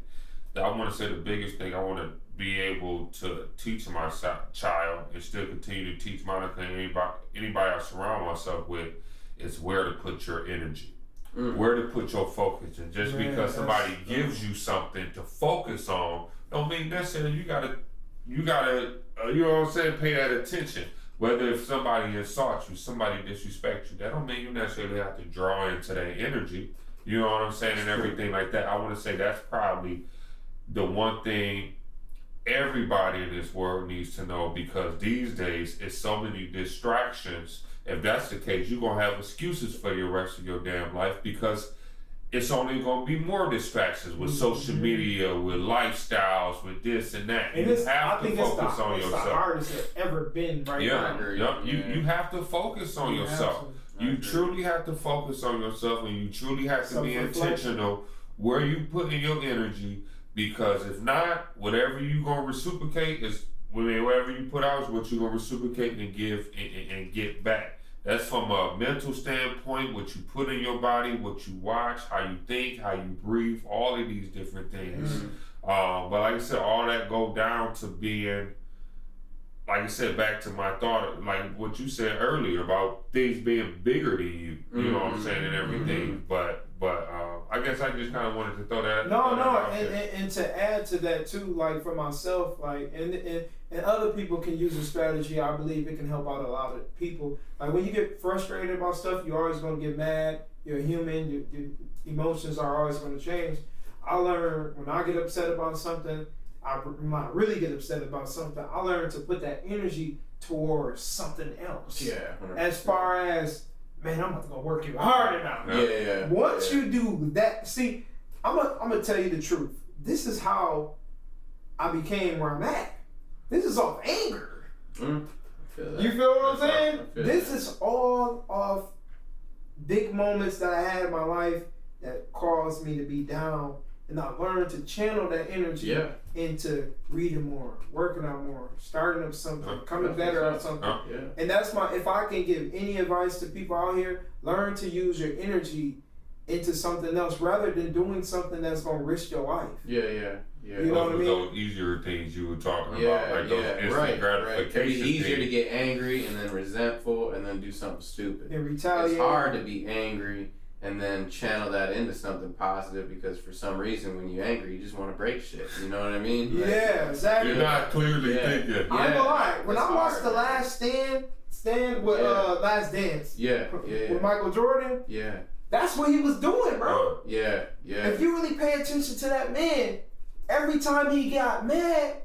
that I want to say the biggest thing I want to be able to teach my child and still continue to teach Monica and anybody I surround myself with is where to put your energy, where to put your focus. And just because somebody gives you something to focus on, don't mean necessarily you gotta, you know what I'm saying, pay that attention. Whether if somebody insults you, somebody disrespects you, that don't mean you necessarily have to draw into their energy. You know what I'm saying, and everything like that. I want to say that's probably the one thing everybody in this world needs to know, because these days it's so many distractions. If that's the case, you're gonna have excuses for your rest of your damn life, because it's only going to be more distractions with social media, with lifestyles, with this and that. And you have to focus on it's yourself. the hardest it's ever been now. You have to focus on yourself. You truly have to focus on yourself, and you truly have to be intentional where you put in your energy, because if not, whatever you going to reciprocate is, whatever you put out is what you're going to reciprocate and give and get back. That's from a mental standpoint, what you put in your body, what you watch, how you think, how you breathe, all of these different things. But like I said, all that go down to being, like I said, back to my thought, like what you said earlier about things being bigger than you, you know what I'm saying, and everything. But I guess I just kind of wanted to throw that. And to add to that too, like for myself, like and other people can use a strategy. I believe it can help out a lot of people. Like when you get frustrated about stuff, you're always gonna get mad. You're human. Your emotions are always gonna change. I learned when I get upset about something, when I really get upset about something, I learned to put that energy towards something else. Yeah. 100%. As far as, man, I'm about to go work even harder now. Yeah. Once you do that, see, I'm gonna tell you the truth. This is how I became where I'm at. This is off anger. You feel what I'm saying? This is all of big moments that I had in my life that caused me to be down, and I learned to channel that energy into reading more, working out more, starting up something, coming better at something. And that's if I can give any advice to people out here, learn to use your energy into something else rather than doing something that's gonna risk your life. Yeah. You know what I mean? Those easier things you were talking about, like those instant gratification. It can be easier to get angry and then resentful and then do something stupid. And retaliate. It's hard to be angry and then channel that into something positive, because for some reason when you're angry, you just want to break shit. You know what I mean? Yeah, exactly. You're not clearly thinking. I'm gonna lie. When I watched The Last Stand with Last Dance, with Michael Jordan, that's what he was doing, bro. Yeah. If you really pay attention to that man, every time he got mad,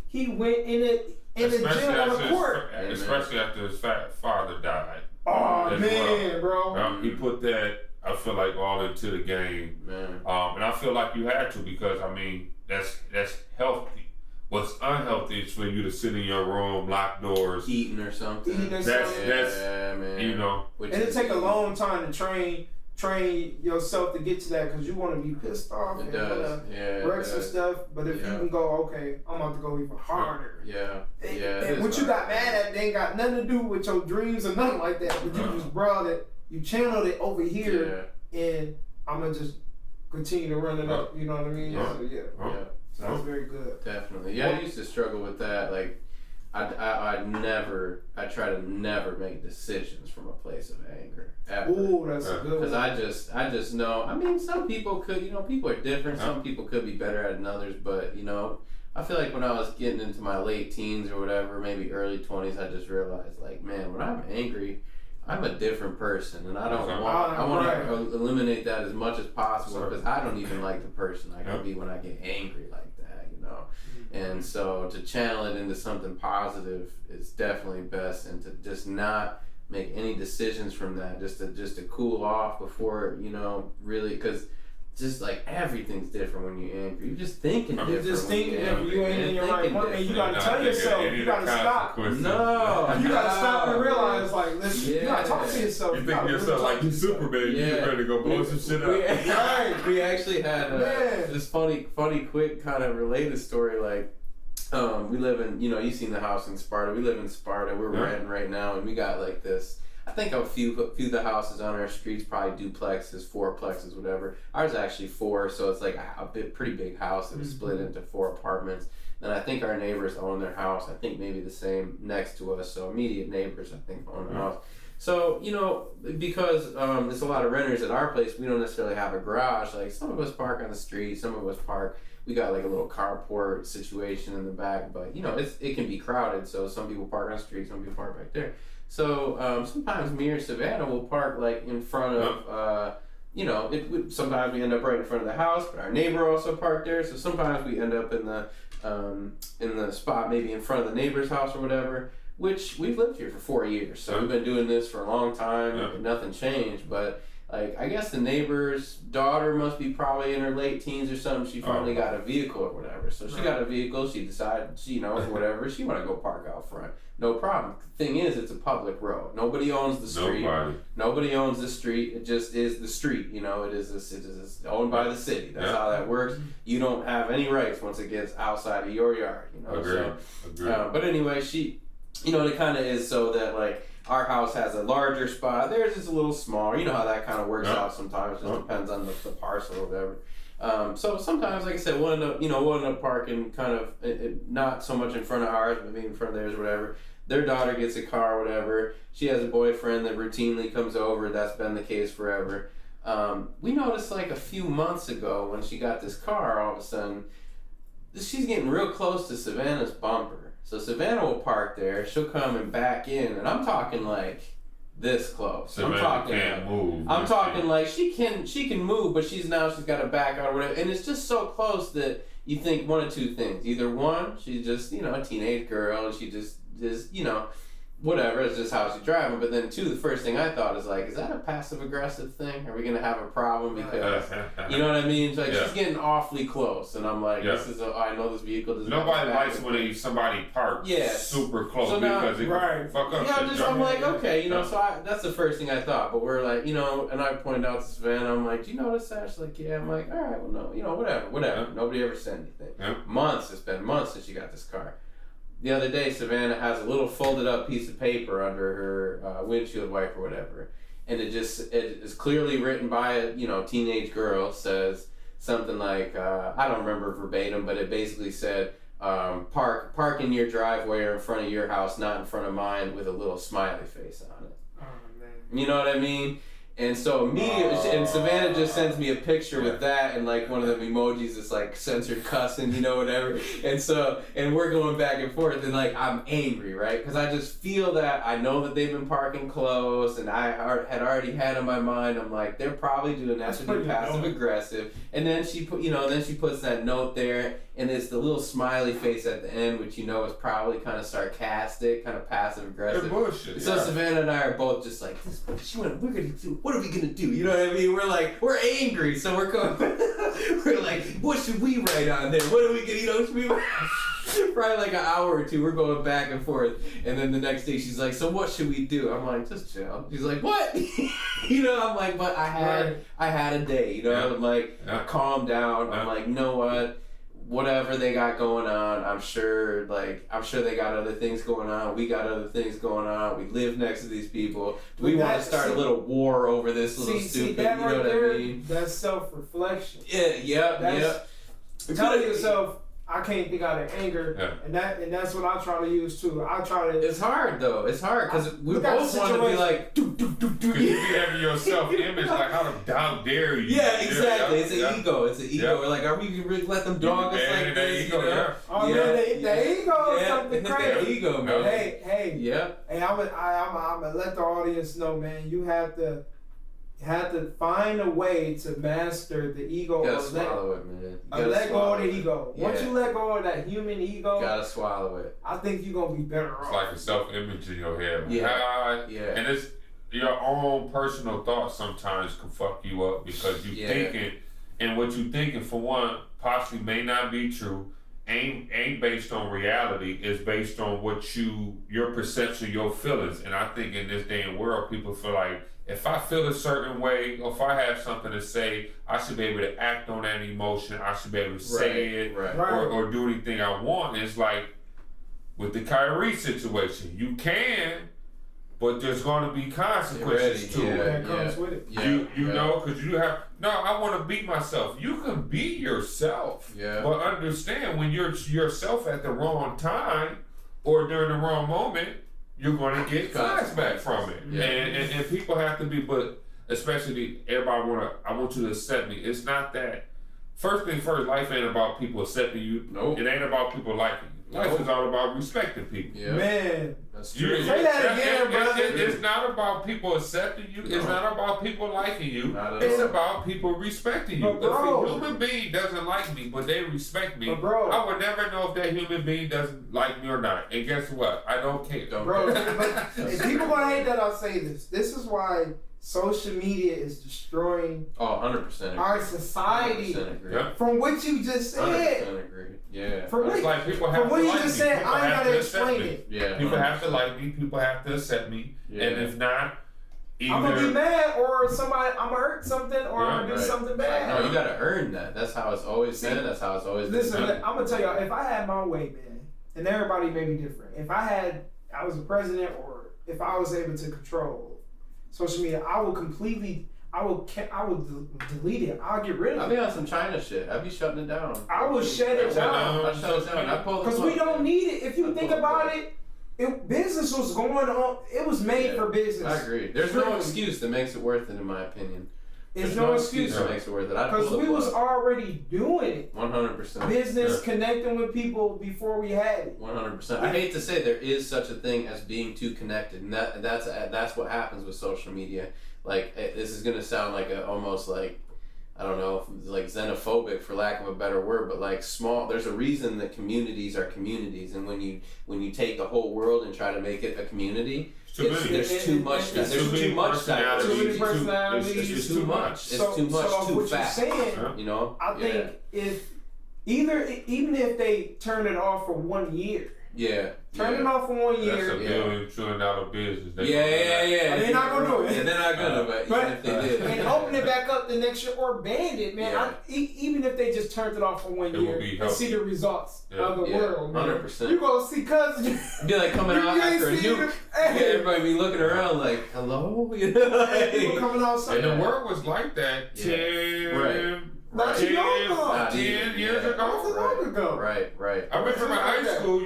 he went in the gym on the court. Especially after his father died. Oh man, bro. He put that, I feel like, all into the game. Man. And I feel like you had to, because I mean that's healthy. What's unhealthy is for you to sit in your room, lock doors, eating or something. That's man. You know. And it take a long time to train yourself to get to that, because you want to be pissed off and wreck some stuff. But if you can go, okay, I'm about to go even harder. And what you got mad at, they ain't got nothing to do with your dreams or nothing like that. But you just brought it, you channeled it over here, and I'm gonna just continue to run it up. You know what I mean? So that's very good. Definitely. I used to struggle with that. Like, I try to never make decisions from a place of anger. Ooh, that's a good one. Because I just know, I mean, some people could, people are different. Some people could be better at it than others, but, I feel like when I was getting into my late teens or whatever, maybe early 20s, I just realized, like, man, when I'm angry, I'm a different person, and I want to eliminate that as much as possible, because I don't even like the person I can be when I get angry like that, And so to channel it into something positive is definitely best, and to just not make any decisions from that, just to cool off before, really, because just like everything's different when you're angry. You're just thinking different. You're just thinking different. You ain't in your right mind. And you gotta tell yourself, you gotta stop. No. You gotta stop and realize, like, listen, you gotta talk to yourself. You think to yourself like you Superman, you're ready to go blow some shit up. We actually had this funny, quick kind of related story. Like, we live in, you've seen the house in Sparta. We live in Sparta. We're renting right now, and we got like this. I think a few of the houses on our streets, probably duplexes, fourplexes, whatever. Ours actually 4, so it's like a pretty big house that was split into 4 apartments. And I think our neighbors own their house. I think maybe the same next to us. So immediate neighbors, I think, own the house. So, because there's a lot of renters at our place, we don't necessarily have a garage. Like, some of us park on the street, some of us park. We got like a little carport situation in the back, but it can be crowded. So some people park on the street, some people park back there. So sometimes me or Savannah will park like in front of, sometimes we end up right in front of the house, but our neighbor also parked there. So sometimes we end up in the spot maybe in front of the neighbor's house or whatever, which we've lived here for 4 years. So we've been doing this for a long time. Nothing changed, but like, I guess the neighbor's daughter must be probably in her late teens or something. She finally got a vehicle or whatever. So she got a vehicle. She decided, whatever. She want to go park out front. No problem. The thing is, it's a public road. Nobody owns the street. Nobody owns the street. It just is the street. It is owned by the city. That's how that works. You don't have any rights once it gets outside of your yard. Agreed. But anyway, she, it kind of is so that, like, our house has a larger spot. Theirs is a little smaller. You know how that kind of works out sometimes. It just depends on the parcel or whatever. So sometimes, like I said, we'll end up parking kind of not so much in front of ours, but maybe in front of theirs or whatever. Their daughter gets a car or whatever. She has a boyfriend that routinely comes over. That's been the case forever. We noticed like a few months ago when she got this car, all of a sudden, she's getting real close to Savannah's bumper. So Savannah will park there. She'll come and back in, and I'm talking like this close. Savannah can't move. I'm talking like she can move, but she's got to back out or whatever. And it's just so close that you think one of two things. Either one, she's just a teenage girl, and she just whatever, it's just how she's driving. But then two, the first thing I thought is like, is that a passive aggressive thing? Are we gonna have a problem because you know what I mean? It's like she's getting awfully close, and I'm like, I know this vehicle doesn't. Nobody likes when somebody parks super close because it can fuck up. I'm like, okay, so that's the first thing I thought. But we're like, and I pointed out to Savannah, I'm like, do you notice that? She's like, yeah. I'm like, all right, well, no, whatever. Nobody ever said anything. It's been months since she got this car. The other day, Savannah has a little folded up piece of paper under her windshield wiper or whatever, and it is clearly written by a teenage girl. Says something like I don't remember verbatim, but it basically said park in your driveway or in front of your house, not in front of mine, with a little smiley face on it. Oh man. You know what I mean? And so immediately, and Savannah just sends me a picture with that and like one of them emojis that's like censored cussing, whatever. And we're going back and forth, and like I'm angry, right? Because I just feel that I know that they've been parking close, and I had already had in my mind, I'm like, they're probably doing that to be passive aggressive. And then she puts that note there, and it's the little smiley face at the end, which is probably kind of sarcastic, kind of passive aggressive. Bullshit. So Savannah and I are both just like, what are we gonna do? You know what I mean? We're angry, so we're going. We're like, what should we write on there? What are we gonna, should we? Probably like an hour or two, we're going back and forth, and then the next day she's like, so what should we do? I'm like, just chill. She's like, what? I'm like, but I had a day. I'm like, calm down. I'm like, you know what? Whatever they got going on, I'm sure they got other things going on. We got other things going on. We live next to these people. We want to start a little war over this little stupid. That you know what I mean? That's self-reflection. Yeah. Telling yourself, I can't think out of anger, and that's what I try to use too. I try to. It's hard though. It's hard because we both want to be like, you have your self-image like, how dare you? Yeah, exactly. It's an ego. It's an ego. We're like, are we really let them dog us like this? The ego is something crazy. The ego, man. Hey. Yeah. Hey, I'm gonna let the audience know, man. You have to find a way to master the ego. You gotta swallow it, man. Let go of the ego. Once you let go of that human ego, gotta swallow it. I think you're gonna be better off. It's like a self-image in your head. Yeah. And it's your own personal thoughts sometimes can fuck you up because you thinking, and what you thinking for one possibly may not be true. Ain't based on reality. It's based on your perception, your feelings. And I think in this day and world, people feel like, if I feel a certain way, or if I have something to say, I should be able to act on that emotion. I should be able to say it or do anything I want. And it's like with the Kyrie situation, you can, but there's going to be consequences to it. That comes with it. You know, because you have, I want to be myself. You can be yourself, but understand when you're yourself at the wrong time or during the wrong moment, you're going to get flashback from it. And people have to be, but especially everybody I want you to accept me. It's not that. First thing first, life ain't about people accepting you. Nope. It ain't about people liking you. Life is all about respecting people. Yeah. Man. That's true. Say that again, brother. It's not about people accepting you. It's not about people liking you. It's about people respecting you. If a human being doesn't like me, but they respect me, I would never know if that human being doesn't like me or not. And guess what? I don't care. If people gonna hate that, I'll say this. This is why social media is destroying 100% our society. 100% agree. Yeah. From what you just said. 100% agree. Yeah. From It's like people have from to what you like just me. said, People I ain't have gotta to accept explain me. it. Yeah. People have to like me. People have to accept me. Yeah. And if not, I'm gonna be mad, or somebody, I'm gonna hurt something, or I'm gonna do something bad. No, you gotta earn that. That's how it's always been. That's how it's always been. Listen, I'm gonna tell y'all, if I had my way, man, and everybody may be different. If I was a president, or if I was able to control social media, I would delete it. I'll get rid I'll of be it. on some China shit. I'll be shutting it down. I will shut it down. I'll shut it down. I pull the Because plug, we don't man. need it. If you think about it, business was going on. It was made for business. I agree. There's no excuse that makes it worth it, in my opinion. There's no excuse that makes it worth it. because we was already doing it. 100%. Business, connecting with people before we had it. 100%. I hate to say there is such a thing as being too connected, and that's what happens with social media. Like, this is gonna sound like almost like, I don't know, like xenophobic for lack of a better word, but like there's a reason that communities are communities, and when you take the whole world and try to make it a community, there's too much. There's too much diversity. Too many personalities. It's too much. It's too much. Too fast. Saying, you know. I think even if they turn it off for 1 year. Yeah. Turn it off for 1 year. That's $1 billion business. Yeah. They're not gonna do it. Yeah, they're not gonna, but even if they did. And open it back up the next year or ban it, man. Yeah. Even if they just turned it off for 1 year and see the results of the world, man. 100%. You gonna see cousins. Be like coming out after a nuke. Everybody be looking around like, hello? You know? People coming outside. And the world was like that 10 Not too long ago. 10 years ago. Not too long ago. Right. I remember in high school,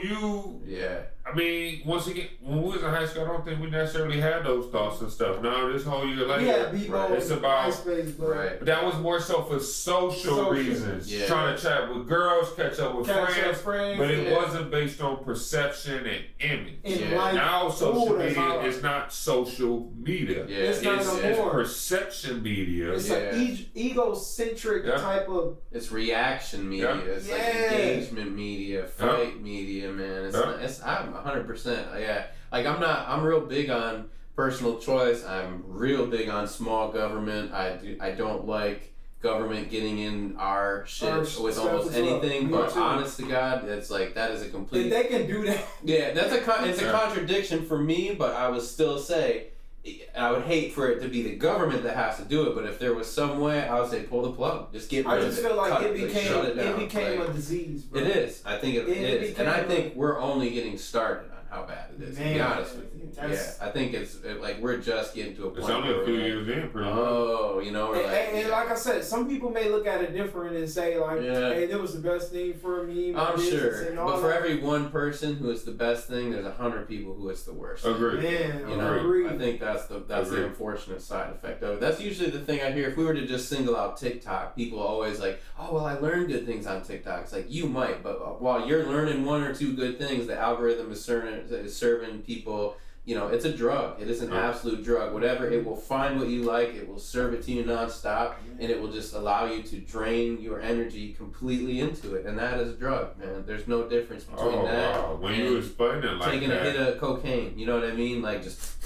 I mean, once again, when we was in high school, I don't think we necessarily had those thoughts and stuff. No, this whole year later, it's about, right. But that was more so for social reasons. Yeah. Trying to chat with girls, catch up with friends, but it yeah. wasn't based on perception and image. And Yeah. Now social media is not social media. Yeah. It's not no It's more. perception media. It's Yeah. an egocentric type of. It's reaction media. It's like engagement media, fight media, man. I'm 100%. Yeah. Like I'm real big on personal choice. I'm real big on small government. I don't like government getting in our shit with almost anything. But honest to God, it's like that is a complete. If they can do that. Yeah, it's a contradiction for me. But I would still say. I would hate for it to be the government that has to do it, but if there was some way, I would say pull the plug. Just get rid of it. I just feel like it became became a disease, bro. It is. I think it is. And I think we're only getting started on how bad it is, to be honest with you. Yeah, I think it's like we're just getting to a point. It's only a few years in, pretty much. Oh, you know, and like I said, some people may look at it different and say like, "Hey, that was the best thing for me." I'm sure, but for every one person who is the best thing, there's 100 people who it's the worst. Agreed. Man, you know, I think that's the unfortunate side effect of it. That's usually the thing I hear. If we were to just single out TikTok, people always like, "Oh, well, I learned good things on TikTok." It's like you might, but while you're learning one or two good things, the algorithm is serving people. You know, it's a drug. It is an absolute drug. Whatever, it will find what you like. It will serve it to you nonstop, and it will just allow you to drain your energy completely into it. And that is a drug, man. There's no difference between that. Wow. When you explain it like taking that. a hit of cocaine, you know what I mean? Like just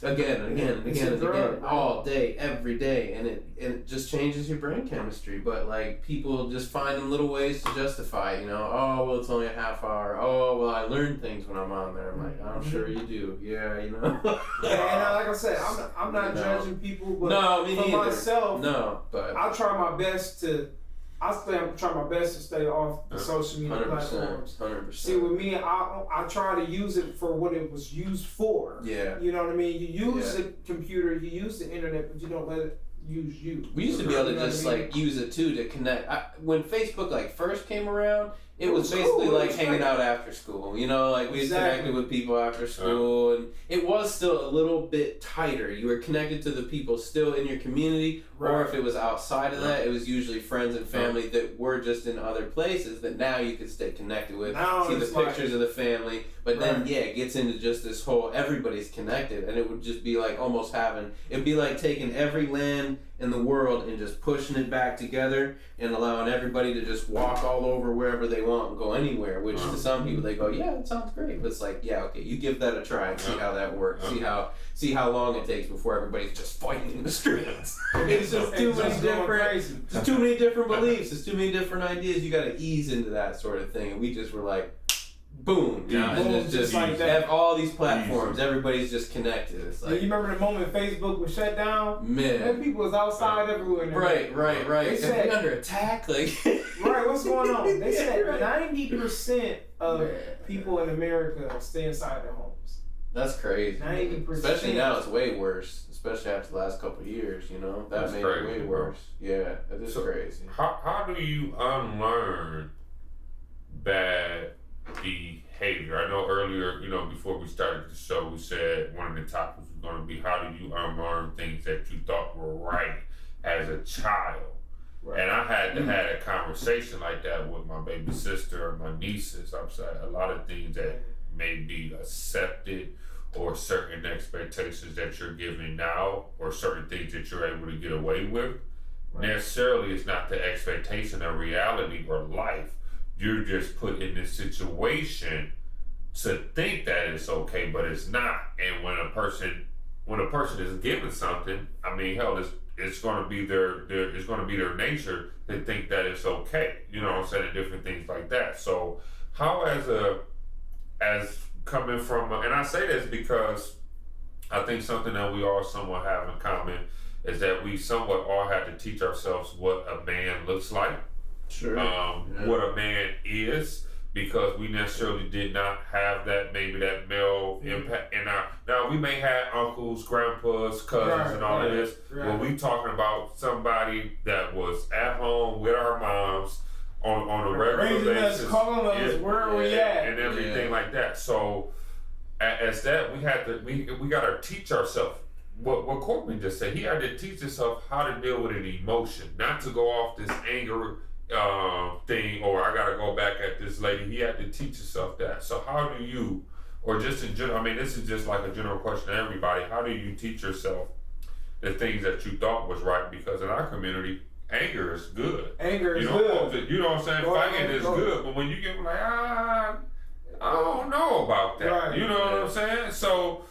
again and again and again and drug, again, all day, every day, and it just changes your brain chemistry. But like people just finding little ways to justify, you know, oh well, it's only a half hour. Oh well, I learned things when I'm on there. I'm like, I'm sure you do. Yeah, you know. Yeah, and like I said, I'm not judging people, but no, me for neither. myself, but I try my best to. I'm trying my best to stay off the social media 100%, platforms. 100%. See, with me, I try to use it for what it was used for. Yeah. You know what I mean? You use the computer, you use the internet, but you don't let it use you. We used to be able to just like use it too to connect. When Facebook like first came around, it was basically cool. like hanging out after school. You know, like we connected with people after school, and it was still a little bit tighter. You were connected to the people still in your community, or if it was outside of that, it was usually friends and family that were just in other places that now you could stay connected with, see the pictures of the family. But then, it gets into just this whole everybody's connected, and it would just be like almost it'd be like taking every land in the world and just pushing it back together and allowing everybody to just walk all over wherever they want and go anywhere, which to some people they go, yeah, it sounds great, but it's like, yeah, okay, you give that a try and see how that works, see how long it takes before everybody's just fighting in the streets. It's just too many different beliefs, there's too many different ideas. You got to ease into that sort of thing, and we just were like, boom, and it's just like that. All these platforms, everybody's just connected. It's like, you remember the moment Facebook was shut down? Man, people was outside everywhere. Right. They said under attack, like right. What's going on? They said 90% of people in America stay inside their homes. That's crazy. 90%. Especially now, it's way worse. Especially after the last couple of years, you know, that made it way worse. Yeah, it is crazy. How do you unlearn bad behavior? I know earlier, you know, before we started the show, we said one of the topics was going to be how do you unlearn things that you thought were right as a child. Right. And I had to have a conversation like that with my baby sister and my nieces. I'm saying a lot of things that may be accepted or certain expectations that you're giving now or certain things that you're able to get away with. Right. Necessarily it's not the expectation of reality or life. You're just put in this situation to think that it's okay, but it's not. And when a person is given something, I mean, hell, it's going to be their nature to think that it's okay. You know what I'm saying? And different things like that. So, how as coming from, and I say this because I think something that we all somewhat have in common is that we somewhat all have to teach ourselves what a man looks like. Sure. What a man is, because we necessarily did not have that male impact. And now we may have uncles, grandpas, cousins, and all of this. Right. But we talking about somebody that was at home with our moms on a regular basis, calling us where we at, and everything like that. So as that, we got to teach ourselves. What Courtney just said, he had to teach himself how to deal with an emotion, not to go off this anger thing, or I gotta go back at this lady. He had to teach himself that. So how do you, or just in general, I mean, this is just like a general question to everybody, how do you teach yourself the things that you thought was right? Because in our community, anger is good. Anger is good. You know what I'm saying? Fighting is good, but when you get like, I don't know about that. Right. You know what I'm saying? So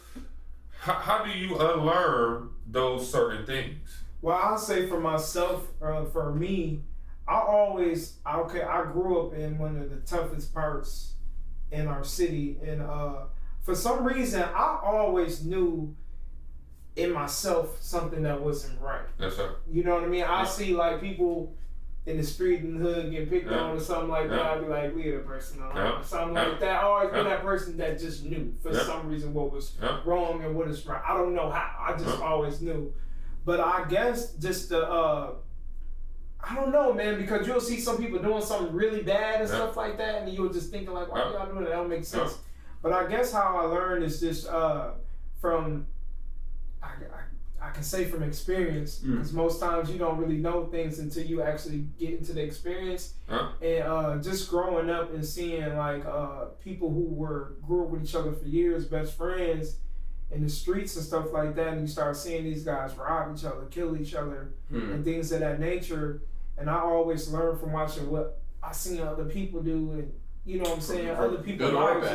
how do you unlearn those certain things? Well, I'll say for myself, for me, I grew up in one of the toughest parts in our city, and for some reason, I always knew in myself something that wasn't right. Yes, sir. You know what I mean? I see like people in the street and the hood get picked on or something like that. I'd be like, we had a person or something like that. I always been that person that just knew for some reason what was wrong and what is right. I don't know how. I just always knew. But I guess just the I don't know, man, because you'll see some people doing something really bad and stuff like that, and you'll just thinking like, why y'all doing that? That don't make sense. But I guess how I learned is just from, I can say from experience, because most times you don't really know things until you actually get into the experience. And just growing up and seeing like people who grew up with each other for years, best friends, in the streets and stuff like that, and you start seeing these guys rob each other, kill each other, and things of that nature. And I always learn from watching what I seen other people do, and you know what I'm saying, other people's lives.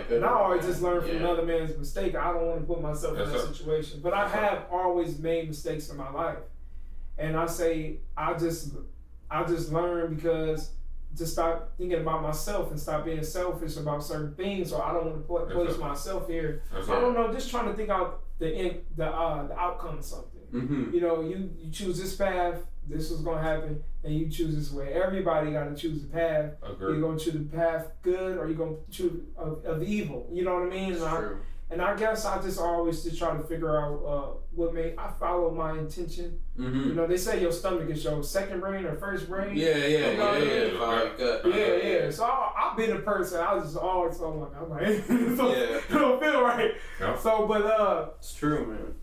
And I always just learn from another man's mistake. I don't want to put myself in that situation, but I have always made mistakes in my life, and I say I just learn because to stop thinking about myself and stop being selfish about certain things, or I don't want to place myself here. I don't know, just trying to think out the outcome of something. You know, you choose this path, this is gonna happen, and you choose this way. Everybody got to choose a path. You're gonna choose the path good, or you're gonna choose of evil. You know what I mean? And I guess I just always just try to figure out I follow my intention. You know, they say your stomach is your second brain or first brain. So I've been a person, I was just always so like, it don't feel right. So, but it's true, man.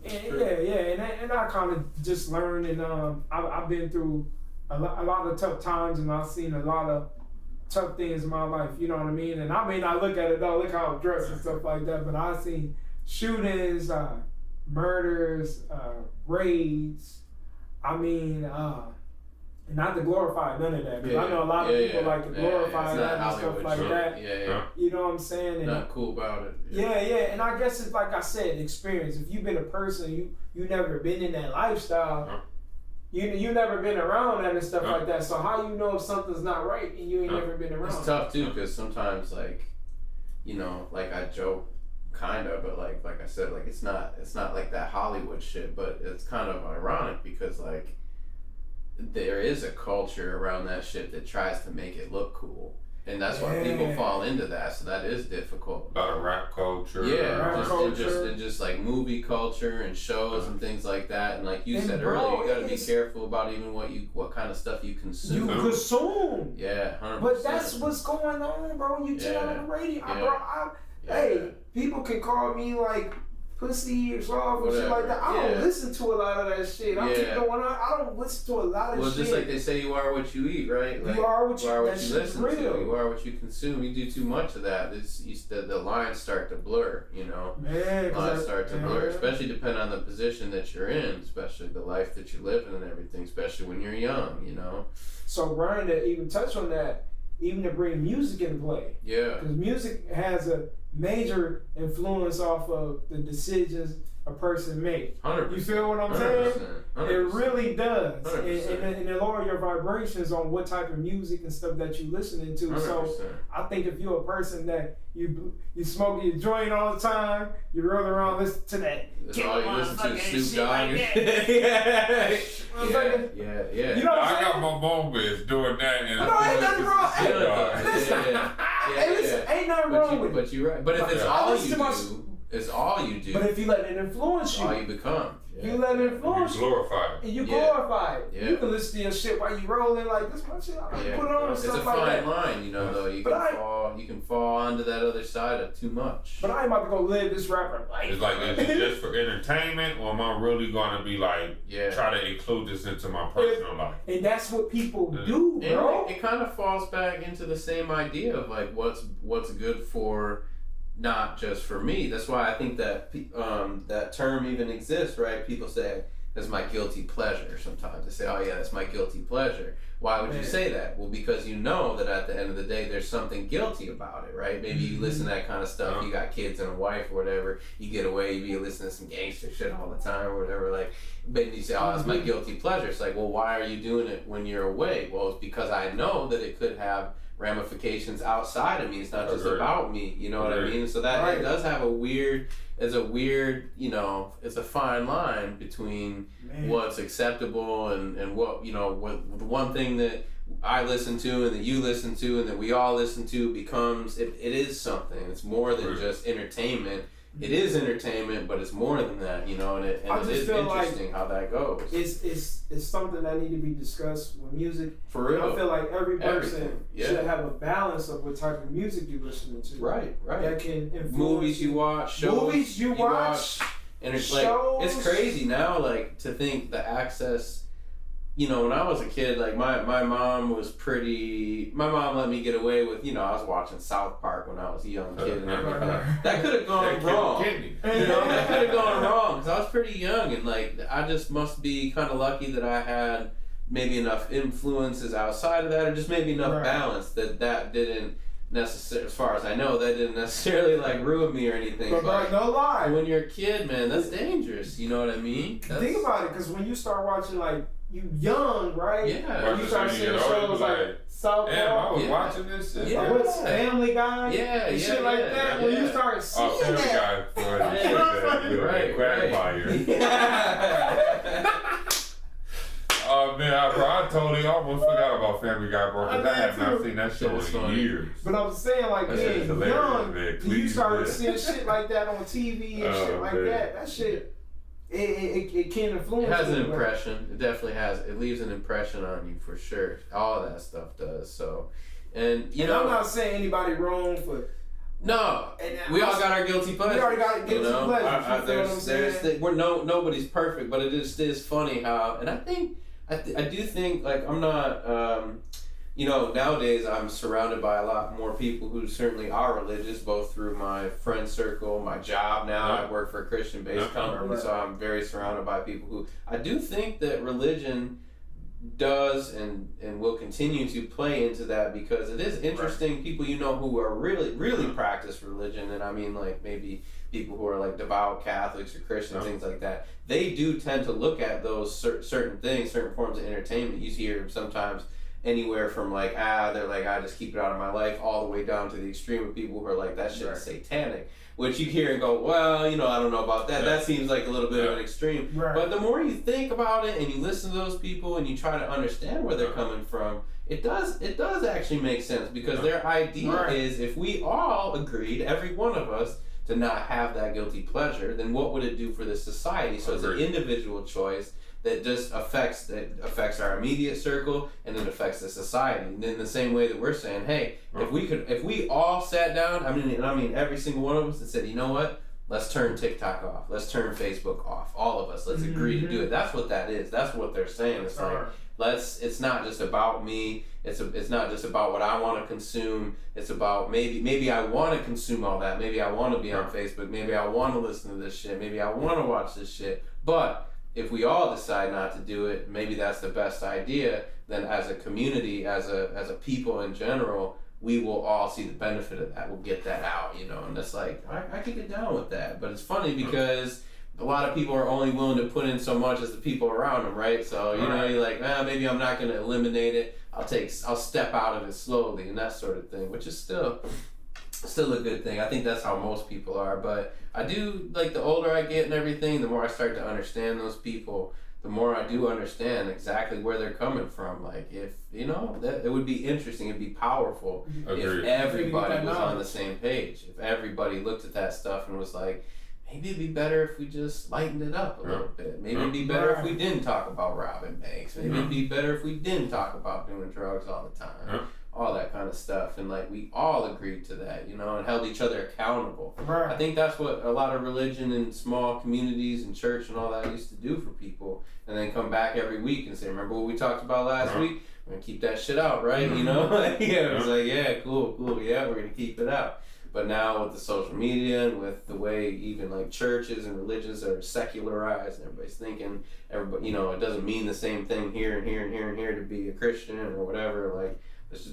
And I kind of just learned, and I've been through a lot of tough times, and I've seen a lot of tough things in my life, you know what I mean? And I may not look at it though, look how I'm dressed and stuff like that, but I've seen shootings, murders, raids, I mean, not to glorify none of that, because I know a lot of people like to glorify that and stuff like that. You know what I'm saying? And not cool about it. Yeah, and I guess it's like I said, experience. If you've been a person, you never been in that lifestyle, you never been around that and stuff like that. So how you know if something's not right and you ain't never been around? It's tough too, because sometimes like, you know, like I joke, kind of, but like I said, like it's not like that Hollywood shit, but it's kind of ironic because like there is a culture around that shit that tries to make it look cool, and that's why people fall into that. So that is difficult. A lot of rap culture. And just like movie culture and shows and things like that. And like you said earlier, you got to be careful about even what kind of stuff you consume. You consume. Yeah, 100%. But that's what's going on, bro. You turn on the radio, hey, people can call me like pussy or soft or shit like that. I don't listen to a lot of that shit. I don't listen to a lot of shit. Well, just like they say, you are what you eat, right? Like, you are what you listen to. You are what you consume. You do too much of that, the lines start to blur, you know? Man, lines start to blur, especially depending on the position that you're in, especially the life that you live in and everything, especially when you're young, you know? So, Brian, to even touch on that, even to bring music into play. Yeah. Because music has a major influence off of the decisions a person makes. 100%. You feel what I'm saying? 100%. It really does. 100%. And it lower your vibrations on what type of music and stuff that you're listening to. 100%. So I think if you're a person that you smoke your joint all the time, you roll around listen to that. That's all you listen to, Snoop Dogg. Like yeah. You know what I'm I got my moments doing that. And no, ain't nothing wrong. Hey, listen, ain't nothing wrong with it. But you're right. But if it's all you do, it's all you do. But if you let it influence you, all you become. You let it influence you. Glorify it. And you glorify it. Yeah. You can listen to your shit while you rolling like this my shit. I put on and stuff like that. It's a fine line, you know, though. You can fall onto that other side of too much. But I ain't about to go live this rapper life. It's like, is it just for entertainment, or am I really going to be like, try to include this into my personal life? And that's what people do, bro. It kind of falls back into the same idea of like what's good for. Not just for me. That's why I think that that term even exists, right? People say that's my guilty pleasure. Sometimes they say, "Oh yeah, that's my guilty pleasure." Why would you say that? Well, because you know that at the end of the day, there's something guilty about it, right? Maybe you listen to that kind of stuff. You got kids and a wife or whatever. You get away, you be listening to some gangster shit all the time or whatever. Like, maybe you say, "Oh, that's my guilty pleasure." It's like, well, why are you doing it when you're away? Well, it's because I know that it could have ramifications outside of me. It's not just about me, you know what I mean? So that it does have a weird, you know, it's a fine line between what's acceptable and what, you know, what the one thing that I listen to and that you listen to and that we all listen to becomes, it is something. It's more than just entertainment. It is entertainment, but it's more than that, you know, and it is interesting how that goes. It's something that need to be discussed with music. For real. I feel like every person should have a balance of what type of music you're listening to. Right. That can influence movies you watch, shows you watch. And it's like, it's crazy now, like, to think the access. You know, when I was a kid, like my mom let me get away with, you know, I was watching South Park when I was a young kid and everything. That could have gone wrong. You know, that could have gone wrong because I was pretty young and like I just must be kind of lucky that I had maybe enough influences outside of that or just maybe enough balance that didn't necessarily, as far as I know, that didn't necessarily like ruin me or anything. But no lie. When you're a kid, man, that's dangerous. You know what I mean? Think about it, because when you start watching like you young, right? Yeah. You start seeing shows like South Park. I was watching this. What's Family Guy? And shit like that. When you start seeing that. Oh man, I totally almost forgot about Family Guy, bro, because I have not seen that show in years. But I'm saying, like, being young, you started seeing shit like that on TV and shit like that. That shit. It can influence. It has an impression. It definitely has. It leaves an impression on you for sure. All that stuff does. So, and you know, I'm not saying anybody wrong for. No, we all got our guilty pleasures. We already got guilty pleasures. Nobody's perfect, but it is funny how, and I do think like I'm not nowadays I'm surrounded by a lot more people who certainly are religious, both through my friend circle, my job now. I work for a Christian-based company, so I'm very surrounded by people who I do think that religion does and will continue to play into that, because it is interesting people who are really practice religion, and I mean like maybe people who are like devout Catholics or Christians, things like that. They do tend to look at those certain things, certain forms of entertainment. You hear sometimes anywhere from like they're like, I just keep it out of my life, all the way down to the extreme of people who are like, that shit is satanic. Which you hear and go, well, I don't know about that. That seems like a little bit of an extreme. Right. But the more you think about it and you listen to those people and you try to understand where they're coming from, it does actually make sense, because their idea is, if we all agreed, every one of us, to not have that guilty pleasure, then what would it do for the society? So it's an individual choice that just affects our immediate circle, and it affects the society. And in the same way that we're saying, hey, if we all sat down, I mean every single one of us, and said, you know what, let's turn TikTok off, let's turn Facebook off, all of us, let's agree to do it. That's what that is. That's what they're saying. It's like, it's not just about me. It's not just about what I want to consume. It's about maybe I want to consume all that. Maybe I want to be on Facebook. Maybe I want to listen to this shit. Maybe I want to watch this shit. But if we all decide not to do it, maybe that's the best idea. Then as a community, as a people in general, we will all see the benefit of that. We'll get that out, and it's like, I can get down with that. But it's funny because a lot of people are only willing to put in so much as the people around them, right? So, you're like, maybe I'm not going to eliminate it. I'll step out of it slowly and that sort of thing, which is still a good thing. I think that's how most people are. But I do, like, the older I get and everything, the more I start to understand those people, the more I do understand exactly where they're coming from. Like, if, that it would be interesting, it'd be powerful if everybody was on the same page. If everybody looked at that stuff and was like, maybe it'd be better if we just lightened it up a little bit. Maybe it'd be better if we didn't talk about robbing banks. Maybe it'd be better if we didn't talk about doing drugs all the time. All that kind of stuff. And like, we all agreed to that, and held each other accountable. I think that's what a lot of religion and small communities and church and all that used to do for people. And then come back every week and say, remember what we talked about last week? We're going to keep that shit out, right? It was like, yeah, cool, yeah, we're going to keep it out. But now with the social media and with the way even like churches and religions are secularized, and everybody's thinking, it doesn't mean the same thing here and here and here and here to be a Christian or whatever. Like,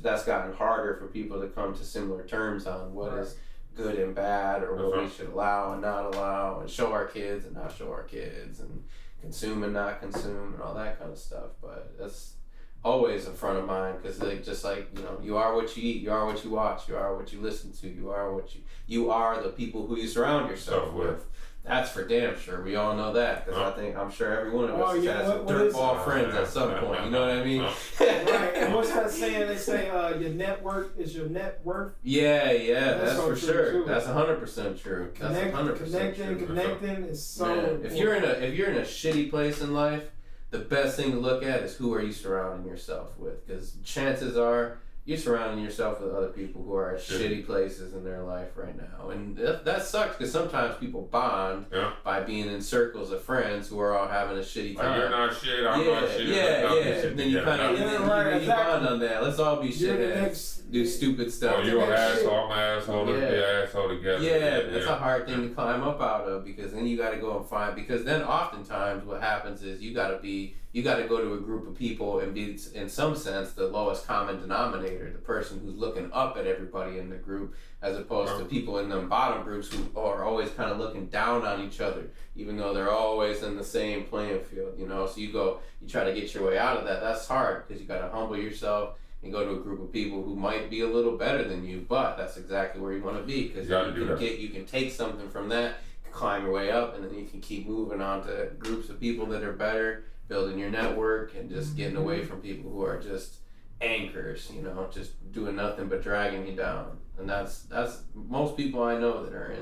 that's gotten harder for people to come to similar terms on what is good and bad, or what we should allow and not allow, and show our kids and not show our kids, and consume and not consume, and all that kind of stuff. But that's always a front of mind, because just like you are what you eat, you are what you watch, you are what you listen to, you are the people who you surround yourself with. That's for damn sure. We all know that, because I'm sure every one of us has had some dirtball friends at some point. You know what I mean? Right. And what's that saying? They say your network is your net worth. Yeah, that's so for sure. Too. That's 100% true. That's 100% true. Connecting is so important. If you're in a shitty place in life, the best thing to look at is who are you surrounding yourself with, because chances are you're surrounding yourself with other people who are at shitty places in their life right now. And that sucks, because sometimes people bond by being in circles of friends who are all having a shitty time. Like, you're not shit, I'm not shit. Yeah. Then you kind of you bond on that. Let's all be shitheads, do stupid stuff. Oh, you're an asshole, I'm an asshole, let's be an asshole together. Yeah, that's a hard thing to climb up out of, because then you got to go and find, because then oftentimes what happens is you got to go to a group of people and be, in some sense, the lowest common denominator, the person who's looking up at everybody in the group, as opposed to people in the bottom groups who are always kind of looking down on each other, even though they're always in the same playing field, So you try to get your way out of that. That's hard, because you got to humble yourself and go to a group of people who might be a little better than you, but that's exactly where you want to be, because you can take something from that, climb your way up, and then you can keep moving on to groups of people that are better, building your network, and just getting away from people who are just anchors, just doing nothing but dragging you down. And that's most people I know that are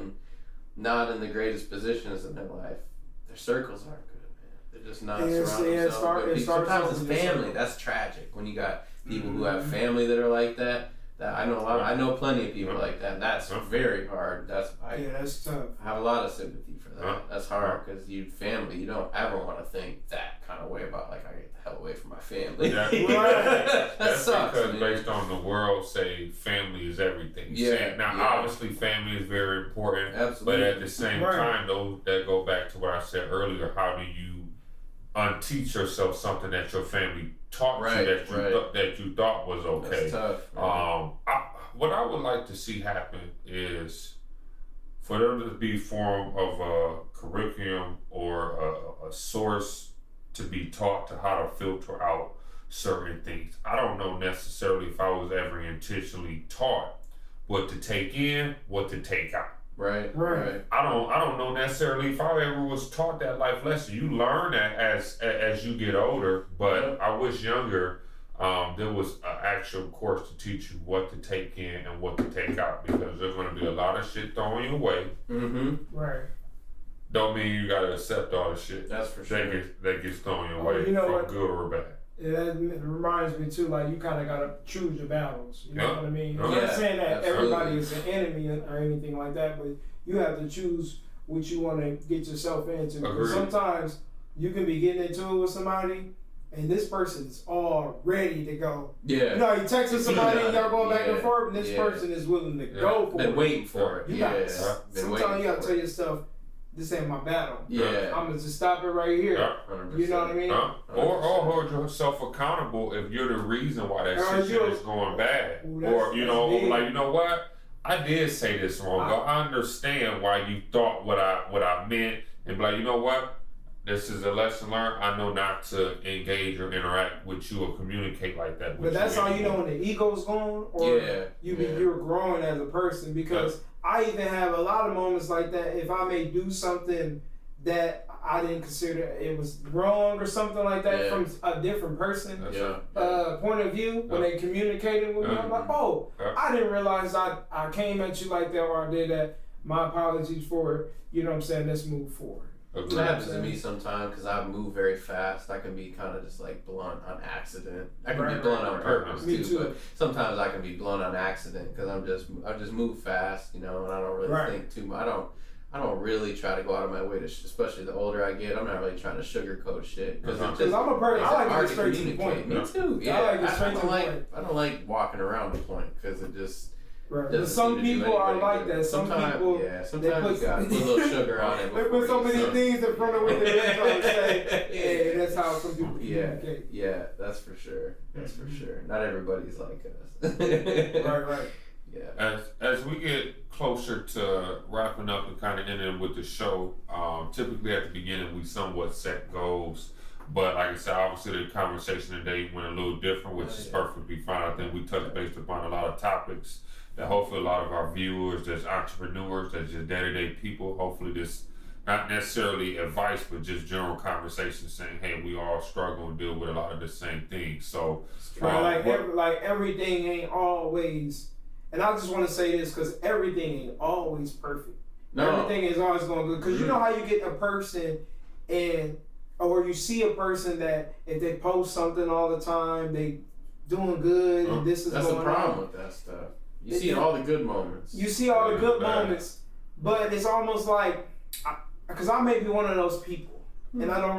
not in the greatest positions in their life. Their circles aren't good, man. They're just not surrounding themselves with people. Sometimes it's family. That's tragic when you got people who have family that are like that. That I know I know plenty of people like that. That's very hard. That's tough. I have a lot of sympathy for that. That's hard because you don't ever want to think that kind of way about like I get the hell away from my family. That sucks. Because based on the world, say family is everything. Obviously family is very important. Absolutely. But at the same time, though, that go back to what I said earlier. How do you unteach yourself something that your family taught you that you thought was okay? That's tough. What I would like to see happen is for there to be form of a curriculum or a source to be taught to how to filter out certain things. I don't know necessarily if I was ever intentionally taught what to take in, what to take out. Right. I don't know necessarily if I ever was taught that life lesson. You learn that as you get older, but I wish younger there was an actual course to teach you what to take in and what to take out, because there's going to be a lot of shit thrown your way. Right. Don't mean you got to accept all the shit. That's for sure. That gets thrown your way, from good or bad. It reminds me too, like you kind of gotta choose your battles. You know what I mean? I'm Yeah, not saying that absolutely. everybody is an enemy or anything like that, but you have to choose what you want to get yourself into. Because sometimes you can be getting into it with somebody, and this person is all ready to go. Yeah. You know, you texting somebody and y'all going back and forth, and this person is willing to go for it. Been waiting for it. Sometimes you gotta tell yourself, this ain't my battle. Yeah. I'm gonna just stop it right here. 100%. You know what I mean? Or hold yourself accountable if you're the reason why that shit is going bad. Or you know what? I did say this wrong, but I understand why you thought what I meant, and be like, you know what? This is a lesson learned. I know not to engage or interact with you or communicate like that with you. But that's how you know when the ego's gone, or you're growing as a person. Because I even have a lot of moments like that. If I may do something that I didn't consider it was wrong or something like that from a different person point of view, when they communicated with me, I'm like, I didn't realize I came at you like that, or I did that. My apologies for it. You know what I'm saying? Let's move forward. It happens to me sometimes because I move very fast. I can be kind of just like blunt on accident. I can be blunt on purpose too, but sometimes I can be blunt on accident because I just move fast, you know, and I don't really think too much. I don't really try to go out of my way to, especially the older I get. I'm not really trying to sugarcoat shit because I'm a person. I like to get straight to the point. Me too. Yeah, I like to get straight to the point. I don't like walking around the point because it just. But some people are like that. Sometimes you got put a little sugar on it. They put so many things in front of what they're trying to say. Hey, that's how some people communicate. Yeah, that's for sure. That's for sure. Not everybody's like us. Right. Yeah. As we get closer to wrapping up and kind of ending with the show, typically at the beginning we somewhat set goals. But like I said, obviously the conversation today went a little different, which is perfectly fine. I think we touched based upon a lot of topics that hopefully a lot of our viewers, that's entrepreneurs, that's just day-to-day people, hopefully this, not necessarily advice, but just general conversation saying, hey, we all struggle and deal with a lot of the same things. So, everything ain't always, and I just want to say this because everything ain't always perfect. No. Everything is always going good. Because you know how you get a person or you see a person that if they post something all the time, they doing good and this is going on. That's the problem with that stuff. You see all the good moments. You see all the good moments, but it's almost like, because I may be one of those people, and I don't.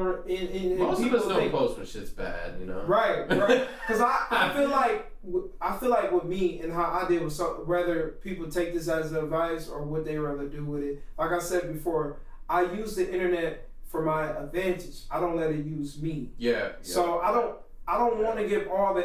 Most of us don't post when shit's bad, you know. Right. Because I feel like with me and how I deal with whether people take this as advice or what they rather do with it. Like I said before, I use the internet for my advantage. I don't let it use me. Yeah. So I don't want to give all the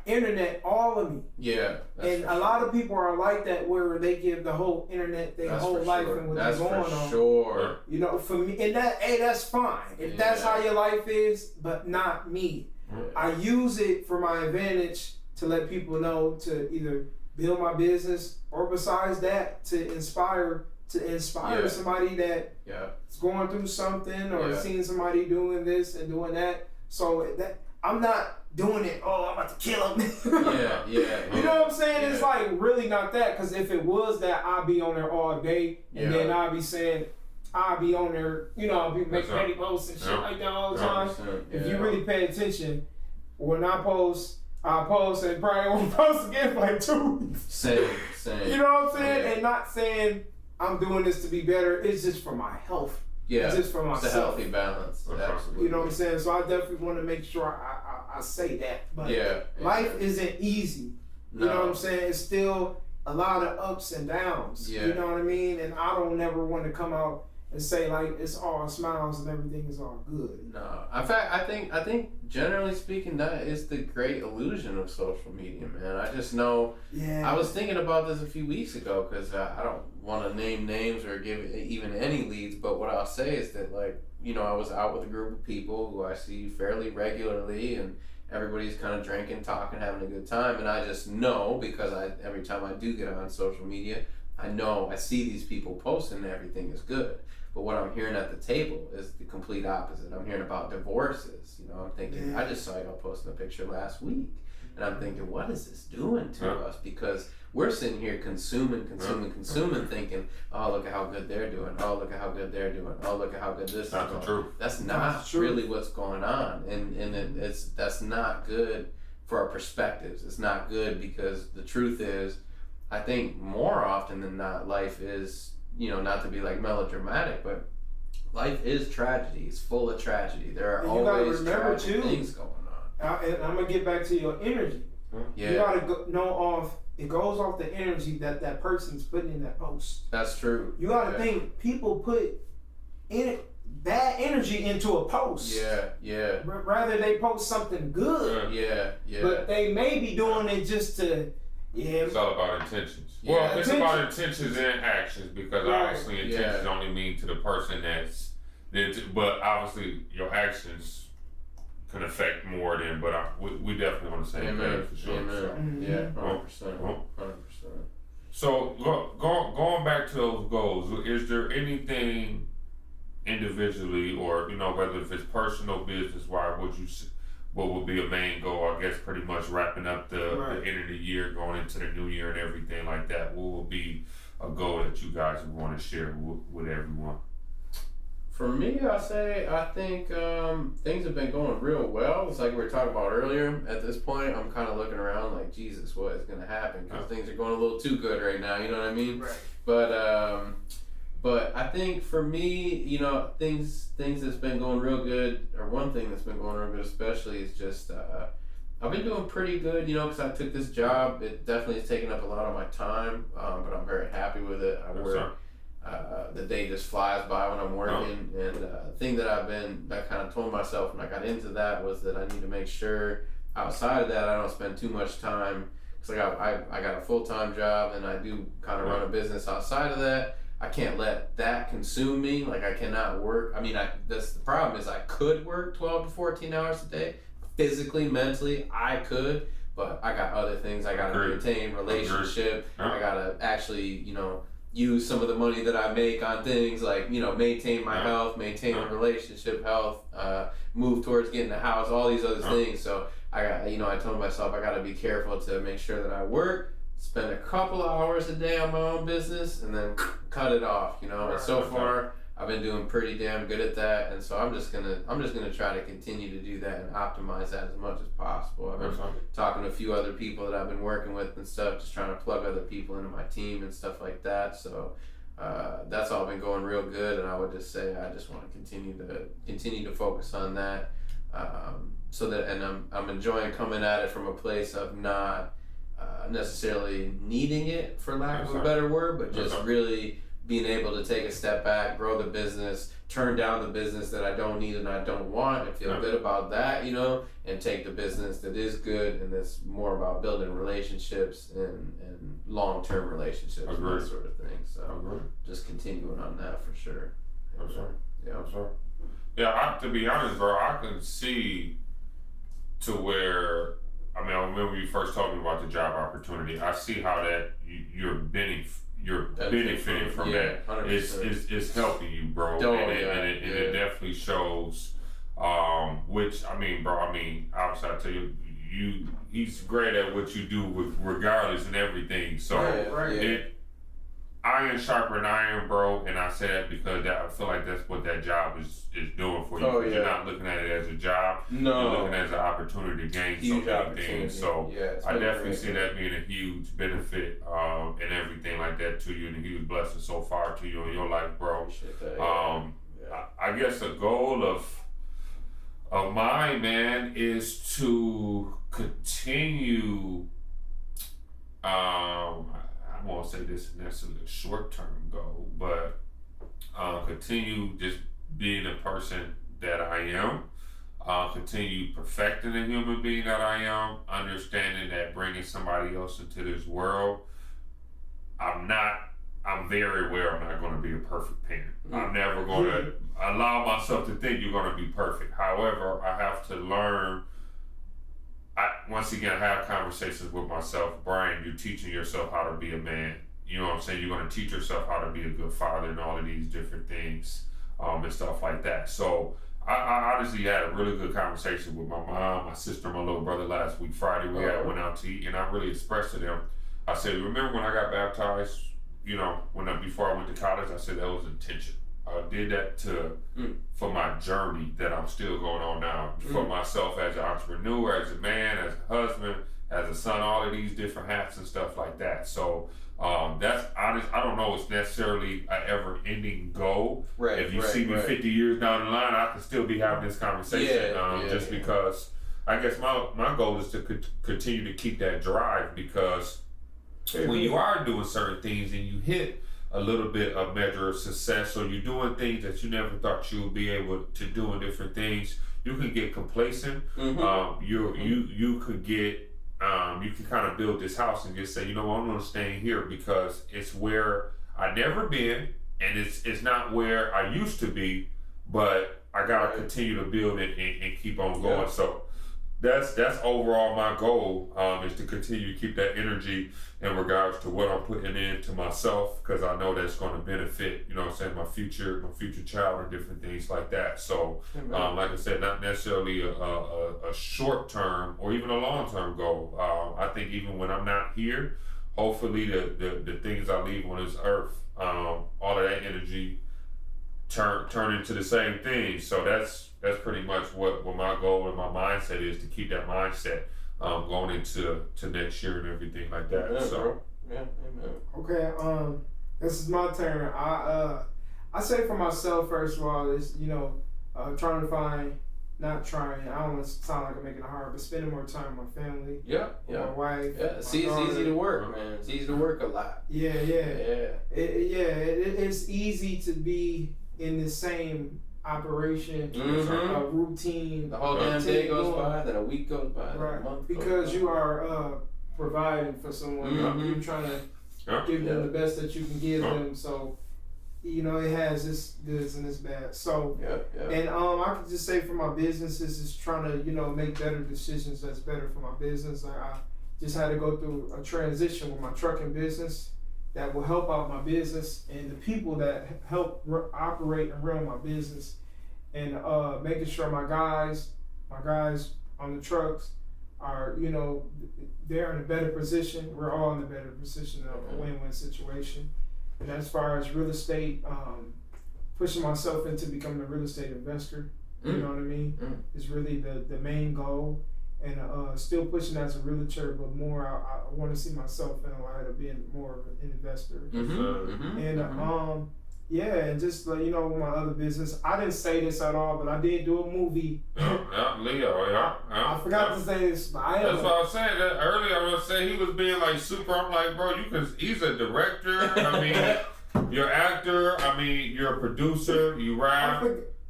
internet all of me. Yeah. And a lot of people are like that, where they give the whole internet their whole life and what's going on. That's for sure. You know, for me, and that's fine. If that's how your life is, but not me. Yeah. I use it for my advantage to let people know to either build my business or besides that to inspire somebody that is going through something or seeing somebody doing this and doing that. So that I'm not doing it, I'm about to kill him. You know what I'm saying? Yeah. It's like really not that, because if it was that, I'd be on there all day, and then I'd be saying, I'd be on there, you know, I'd be making petty posts and shit like that all the time. If you really pay attention, when I post, I post and probably won't post again for like 2 weeks. Same. You know what I'm saying? Yeah. And not saying I'm doing this to be better. It's just for my health. Yeah, it's just for myself. It's a healthy balance. Absolutely. You know what I'm saying? So I definitely want to make sure I say that. But life isn't easy. You know what I'm saying? It's still a lot of ups and downs. Yeah. You know what I mean? And I don't never want to come out and say like it's all smiles and everything is all good. No, in fact, I think generally speaking, that is the great illusion of social media, man. I just know. Yeah. I was thinking about this a few weeks ago because I don't want to name names or give even any leads, but what I'll say is that, like, you know, I was out with a group of people who I see fairly regularly, and everybody's kind of drinking, talking, having a good time, and I just know because every time I do get on social media, I see these people posting and everything is good. But what I'm hearing at the table is the complete opposite. I'm hearing about divorces. You know, I'm thinking, I just saw y'all posting a picture last week. And I'm thinking, what is this doing to us? Because we're sitting here consuming, thinking, oh, look at how good they're doing. Oh, look at how good they're doing. Oh, look at how good this is going. That's not really what's going on. And that's not good for our perspectives. It's not good because the truth is, I think more often than not, life is, you know, not to be like melodramatic, but life is tragedy. It's full of tragedy. There are always tragic things going on. And I'm gonna get back to your energy. Yeah. You gotta know it goes off the energy that person's putting in that post. That's true. You gotta think people put bad energy into a post. Yeah. Rather they post something good. Yeah. But they may be doing it just to. Yeah. It's all about intentions. Yeah. Well, it's about intentions and actions because obviously intentions only mean to the person but obviously your actions can affect more than. But we definitely want to say that for sure. Amen. Yeah, 100%. So going back to those goals, is there anything individually, or you know, whether if it's personal, business, what would be a main goal? I guess pretty much wrapping up the end of the year, going into the new year and everything like that. What would be a goal that you guys would want to share with everyone? For me, I think things have been going real well. It's like we were talking about earlier. At this point, I'm kind of looking around like, Jesus, what is going to happen? Because things are going a little too good right now. You know what I mean? Right. But I think for me, you know, things that's been going real good, or one thing that's been going real good especially is just I've been doing pretty good, you know, because I took this job. It definitely has taken up a lot of my time, but I'm very happy with it. I work. The day just flies by when I'm working, and the thing that I kind of told myself when I got into that was that I need to make sure outside of that I don't spend too much time, because I got a full-time job and I do kind of run a business outside of that. I can't let that consume me. Like, I cannot work. I mean, that's the problem is I could work 12 to 14 hours a day. Physically, mentally, I could, but I got other things. I got to maintain relationship. I got to actually, you know, use some of the money that I make on things like, you know, maintain my health, maintain the relationship health, move towards getting a house, all these other things. So I told myself I got to be careful to make sure that I work, spend a couple of hours a day on my own business, and then cut it off, you know. And so far, I've been doing pretty damn good at that, and so I'm just gonna try to continue to do that and optimize that as much as possible. I've been talking to a few other people that I've been working with and stuff, just trying to plug other people into my team and stuff like that. So that's all been going real good, and I would just say I just want to continue to focus on that, so that, and I'm enjoying coming at it from a place of not necessarily needing it, for lack of a better word, but just really being able to take a step back, grow the business, turn down the business that I don't need and I don't want, and feel good about that, you know, and take the business that is good and that's more about building relationships and long-term relationships and that sort of thing. So just continuing on that for sure. Yeah, to be honest, bro, I can see to where, I mean, I remember you first told me about the job opportunity. I see how that you're benefiting from that. 100%. It's helping you, bro. It definitely shows. Which, I mean, bro, obviously I tell you, he's great at what you do regardless and everything. So iron sharper iron, bro, and I say that because I feel like that's what that job is doing for you. You're not looking at it as a job. No. You're looking at it as an opportunity to gain huge so many things. So I definitely see that being a huge benefit and everything like that to you, and a huge blessing so far to you in your life, bro. I guess a goal of mine, man, is to continue. I won't say this is necessarily a short-term goal, but continue just being the person that I am. Continue perfecting the human being that I am. Understanding that bringing somebody else into this world, I'm very aware I'm not going to be a perfect parent. I'm never going to allow myself to think you're going to be perfect. However, I have to learn. Once again, have conversations with myself. Brian, you're teaching yourself how to be a man. You know what I'm saying? You're going to teach yourself how to be a good father and all of these different things and stuff like that. So I honestly had a really good conversation with my mom, my sister, my little brother last week. Friday, we went out to eat, and I really expressed to them. I said, remember when I got baptized, you know, before I went to college, I said that was intentional. I did that for my journey that I'm still going on now, for myself as an entrepreneur, as a man, as a husband, as a son, all of these different hats and stuff like that. So that's honest. I don't know it's necessarily an ever-ending goal. Right. If you see me 50 years down the line, I can still be having this conversation because I guess my goal is to continue to keep that drive, because when you are doing certain things and you hit a little bit of measure of success, or you're doing things that you never thought you would be able to do in different things, you can get complacent. You could get you can kind of build this house and just say, you know what, I'm gonna stay here because it's where I never been, and it's not where I used to be, but I gotta continue to build it and keep on going. So that's overall my goal, is to continue to keep that energy in regards to what I'm putting into myself, because I know that's going to benefit, you know what I'm saying, my future child and different things like that. So like I said, not necessarily a short term or even a long term goal. I think even when I'm not here, hopefully the things I leave on this earth, all of that energy turn into the same thing. So that's pretty much what my goal and my mindset is, to keep that mindset going into next year and everything like that. Okay, this is my turn. I say for myself, first of all, is trying to find, not trying, I don't want to sound like I'm making it hard, but spending more time with my family. With my wife. See, it's easy to work, man. It's easy to work a lot. It's easy to be in the same operation, routine. The whole damn day goes by, then a week goes by, then a month because goes by. You are providing for someone. You're trying to give them the best that you can give them. So, it has its goods and its bad. So, and I could just say for my businesses is trying to, make better decisions that's better for my business. I just had to go through a transition with my trucking business that will help out my business and the people that help operate and run my business, and making sure my guys on the trucks are, they're in a better position. We're all in a better position of a win-win situation. And as far as real estate, pushing myself into becoming a real estate investor, you know what I mean, is really the main goal. And still pushing as a realtor, but more I want to see myself in a light of being more of an investor. And just with my other business, I didn't say this at all, but I did do a movie. Leo, I forgot to say this, but I am. That's what I was saying. That earlier I was saying he was being like super. I'm like, bro, he's a director. I mean, you're an actor. I mean, you're a producer. You rap.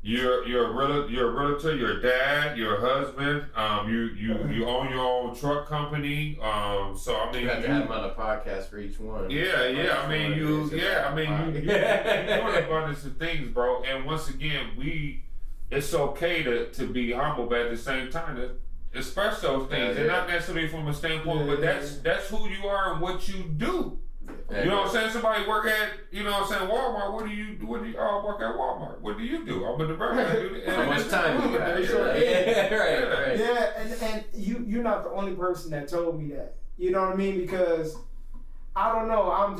You're a realtor, you're a dad, you're a husband. You own your own truck company. So I mean, you have to have him on a podcast for each one. I mean, you're doing an abundance of things, bro. And once again, it's okay to be humble, but at the same time, to express those things, and not necessarily from a standpoint, but that's who you are and what you do. You know what I'm saying? Somebody work at, Walmart. What do you do? Work at Walmart. What do you do? I'm a director. How much time you got? Right. Yeah, and you're not the only person that told me that. You know what I mean? Because I don't know. I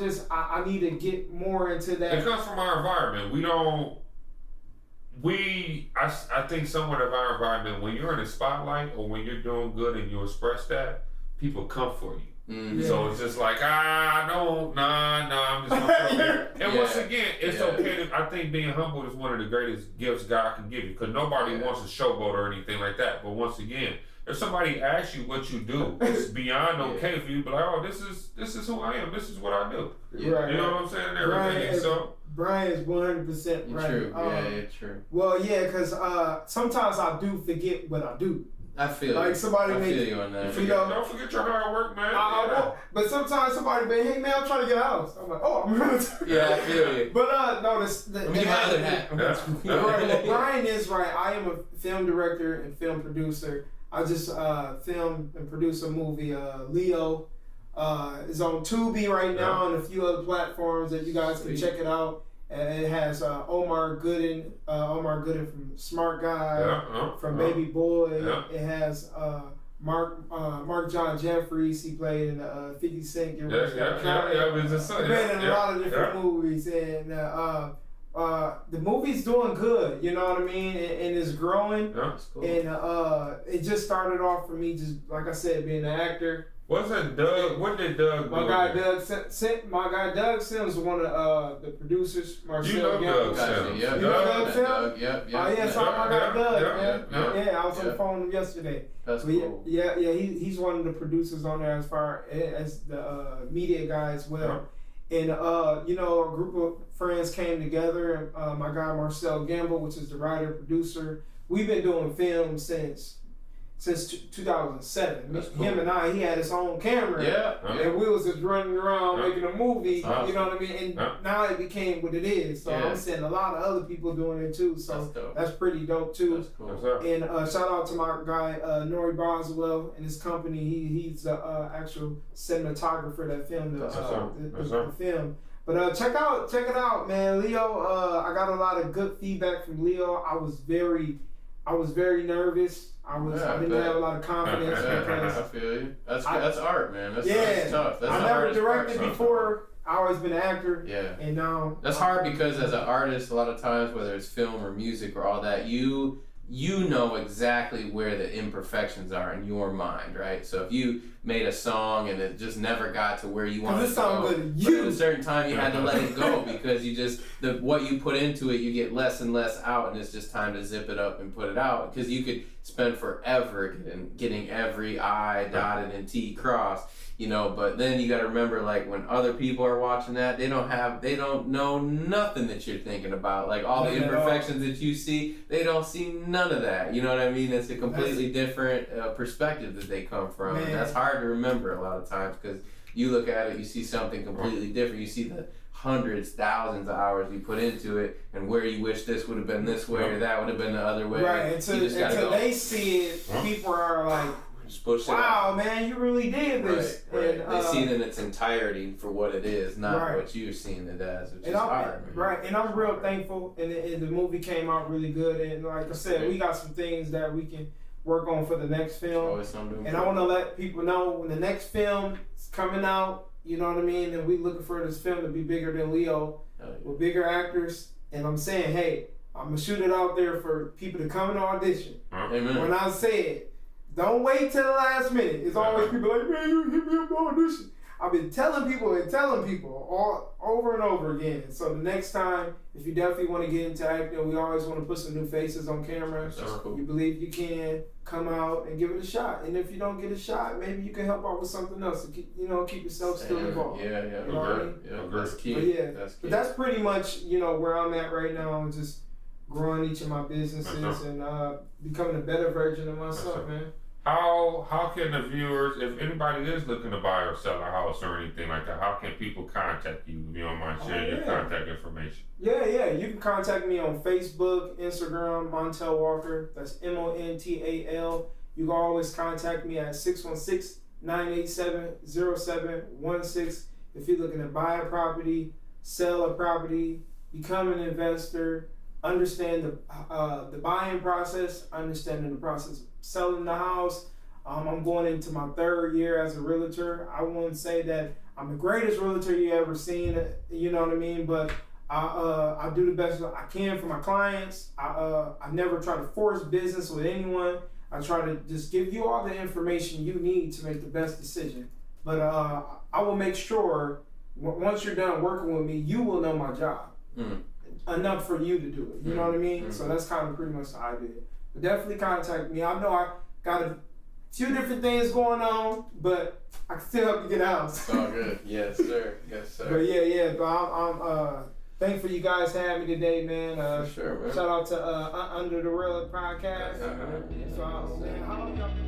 need to get more into that. It comes from our environment. I think somewhat of our environment, when you're in the spotlight or when you're doing good and you express that, people come for you. Mm-hmm. So it's just like, I'm just gonna come here. And once again, it's okay I think being humble is one of the greatest gifts God can give you, because nobody wants a showboat or anything like that. But once again, if somebody asks you what you do, it's beyond okay for you to be like, oh, this is who I am, this is what I do. Right. You know what I'm saying? And everything. Brian is 100% right. True. True. Well, yeah, because sometimes I do forget what I do. I feel like you. somebody I feel you on that. Don't forget your hard work, man. But sometimes somebody be, hey man, I'm trying to get a house. I'm like, oh, I'm gonna. Yeah, I feel you. But no, let me get my other hat. Right, Brian is right. I am a film director and film producer. I just filmed and produced a movie. Leo is on Tubi right now and a few other platforms that you guys can check it out. And it has Omar Gooden from Smart Guy, from Baby Boy. It has Mark John Jeffries. He played in 50 Cent. Been in a lot of different movies, and the movie's doing good. You know what I mean? And it's growing. That's cool. And it just started off for me, just like I said, being an actor. Wasn't Doug? What did Doug do? My guy Doug Sims was one of the producers. Marcel Doug Sims. You know Doug Sims? Yep. Oh yeah, so my guy Doug. Yeah, I was on the phone with him yesterday. That's cool. Yeah. He's one of the producers on there as far as the media guy as well. And a group of friends came together. And my guy Marcel Gamble, which is the writer producer, we've been doing film since 2007. Him and he had his own camera. And we was just running around making a movie. Awesome. You know what I mean? And now it became what it is. So I'm seeing a lot of other people doing it too. So that's pretty dope too. That's cool. And shout out to my guy Nori Boswell and his company. He's the actual cinematographer that filmed the film. But check it out, man. Leo, I got a lot of good feedback from Leo. I was very nervous. I didn't have a lot of confidence because I feel you. That's art, man. That's tough. That's I never directed before. I always been an actor. Yeah. And now that's hard because as an artist, a lot of times, whether it's film or music or all that, you know exactly where the imperfections are in your mind, right? So if you made a song and it just never got to where you wanted to go, but at a certain time you had to let it go because you just what you put into it, you get less and less out, and it's just time to zip it up and put it out because you could spend forever getting every I dotted and T crossed. But then you got to remember, like, when other people are watching that, they don't know nothing that you're thinking about. Like, all the imperfections that you see, they don't see none of that. You know what I mean? It's a completely different perspective that they come from. And that's hard to remember a lot of times because you look at it, you see something completely different. You see the hundreds, thousands of hours you put into it and where you wish this would have been this way or that would have been the other way. Right, until they see it, people are like, wow, man, you really did this. Right. And, they see it in its entirety for what it is, not what you're seeing it as, which is hard. Right, and I'm real thankful. And the movie came out really good. And like I said, we got some things that we can work on for the next film. And I want to let people know when the next film is coming out, you know what I mean? And we looking for this film to be bigger than Leo, with bigger actors. And I'm saying, hey, I'm going to shoot it out there for people to come and audition. Amen. When I say it, don't wait till the last minute. It's always people like, man, you hit me up on audition. I've been telling people all over and over again. So the next time, if you definitely want to get into acting, we always want to put some new faces on camera. That's cool. You believe you can, come out and give it a shot. And if you don't get a shot, maybe you can help out with something else to keep yourself still involved. Yeah. You know what I mean? Yeah, that's key. But that's pretty much, where I'm at right now, just growing each of my businesses and becoming a better version of myself, man. How can the viewers, if anybody is looking to buy or sell a house or anything like that, how can people contact you if you don't mind sharing your contact information? Yeah. You can contact me on Facebook, Instagram, Montal Walker. That's Montal. You can always contact me at 616-987-0716 if you're looking to buy a property, sell a property, become an investor, understand the buying process, understanding the process of selling the house. I'm going into my third year as a realtor. I wouldn't say that I'm the greatest realtor you ever seen. You know what I mean? But I do the best I can for my clients. I never try to force business with anyone. I try to just give you all the information you need to make the best decision. But I will make sure once you're done working with me, you will know my job enough for you to do it. You know what I mean? So that's kind of pretty much the idea. But definitely contact me. I know I got a few different things going on, but I can still help you get out. It's all good. Yes, sir. Yes, sir. But yeah. But I'm thankful you guys had me today, man. For sure, man. Shout out to Under the Rail podcast. So, man, how long y'all been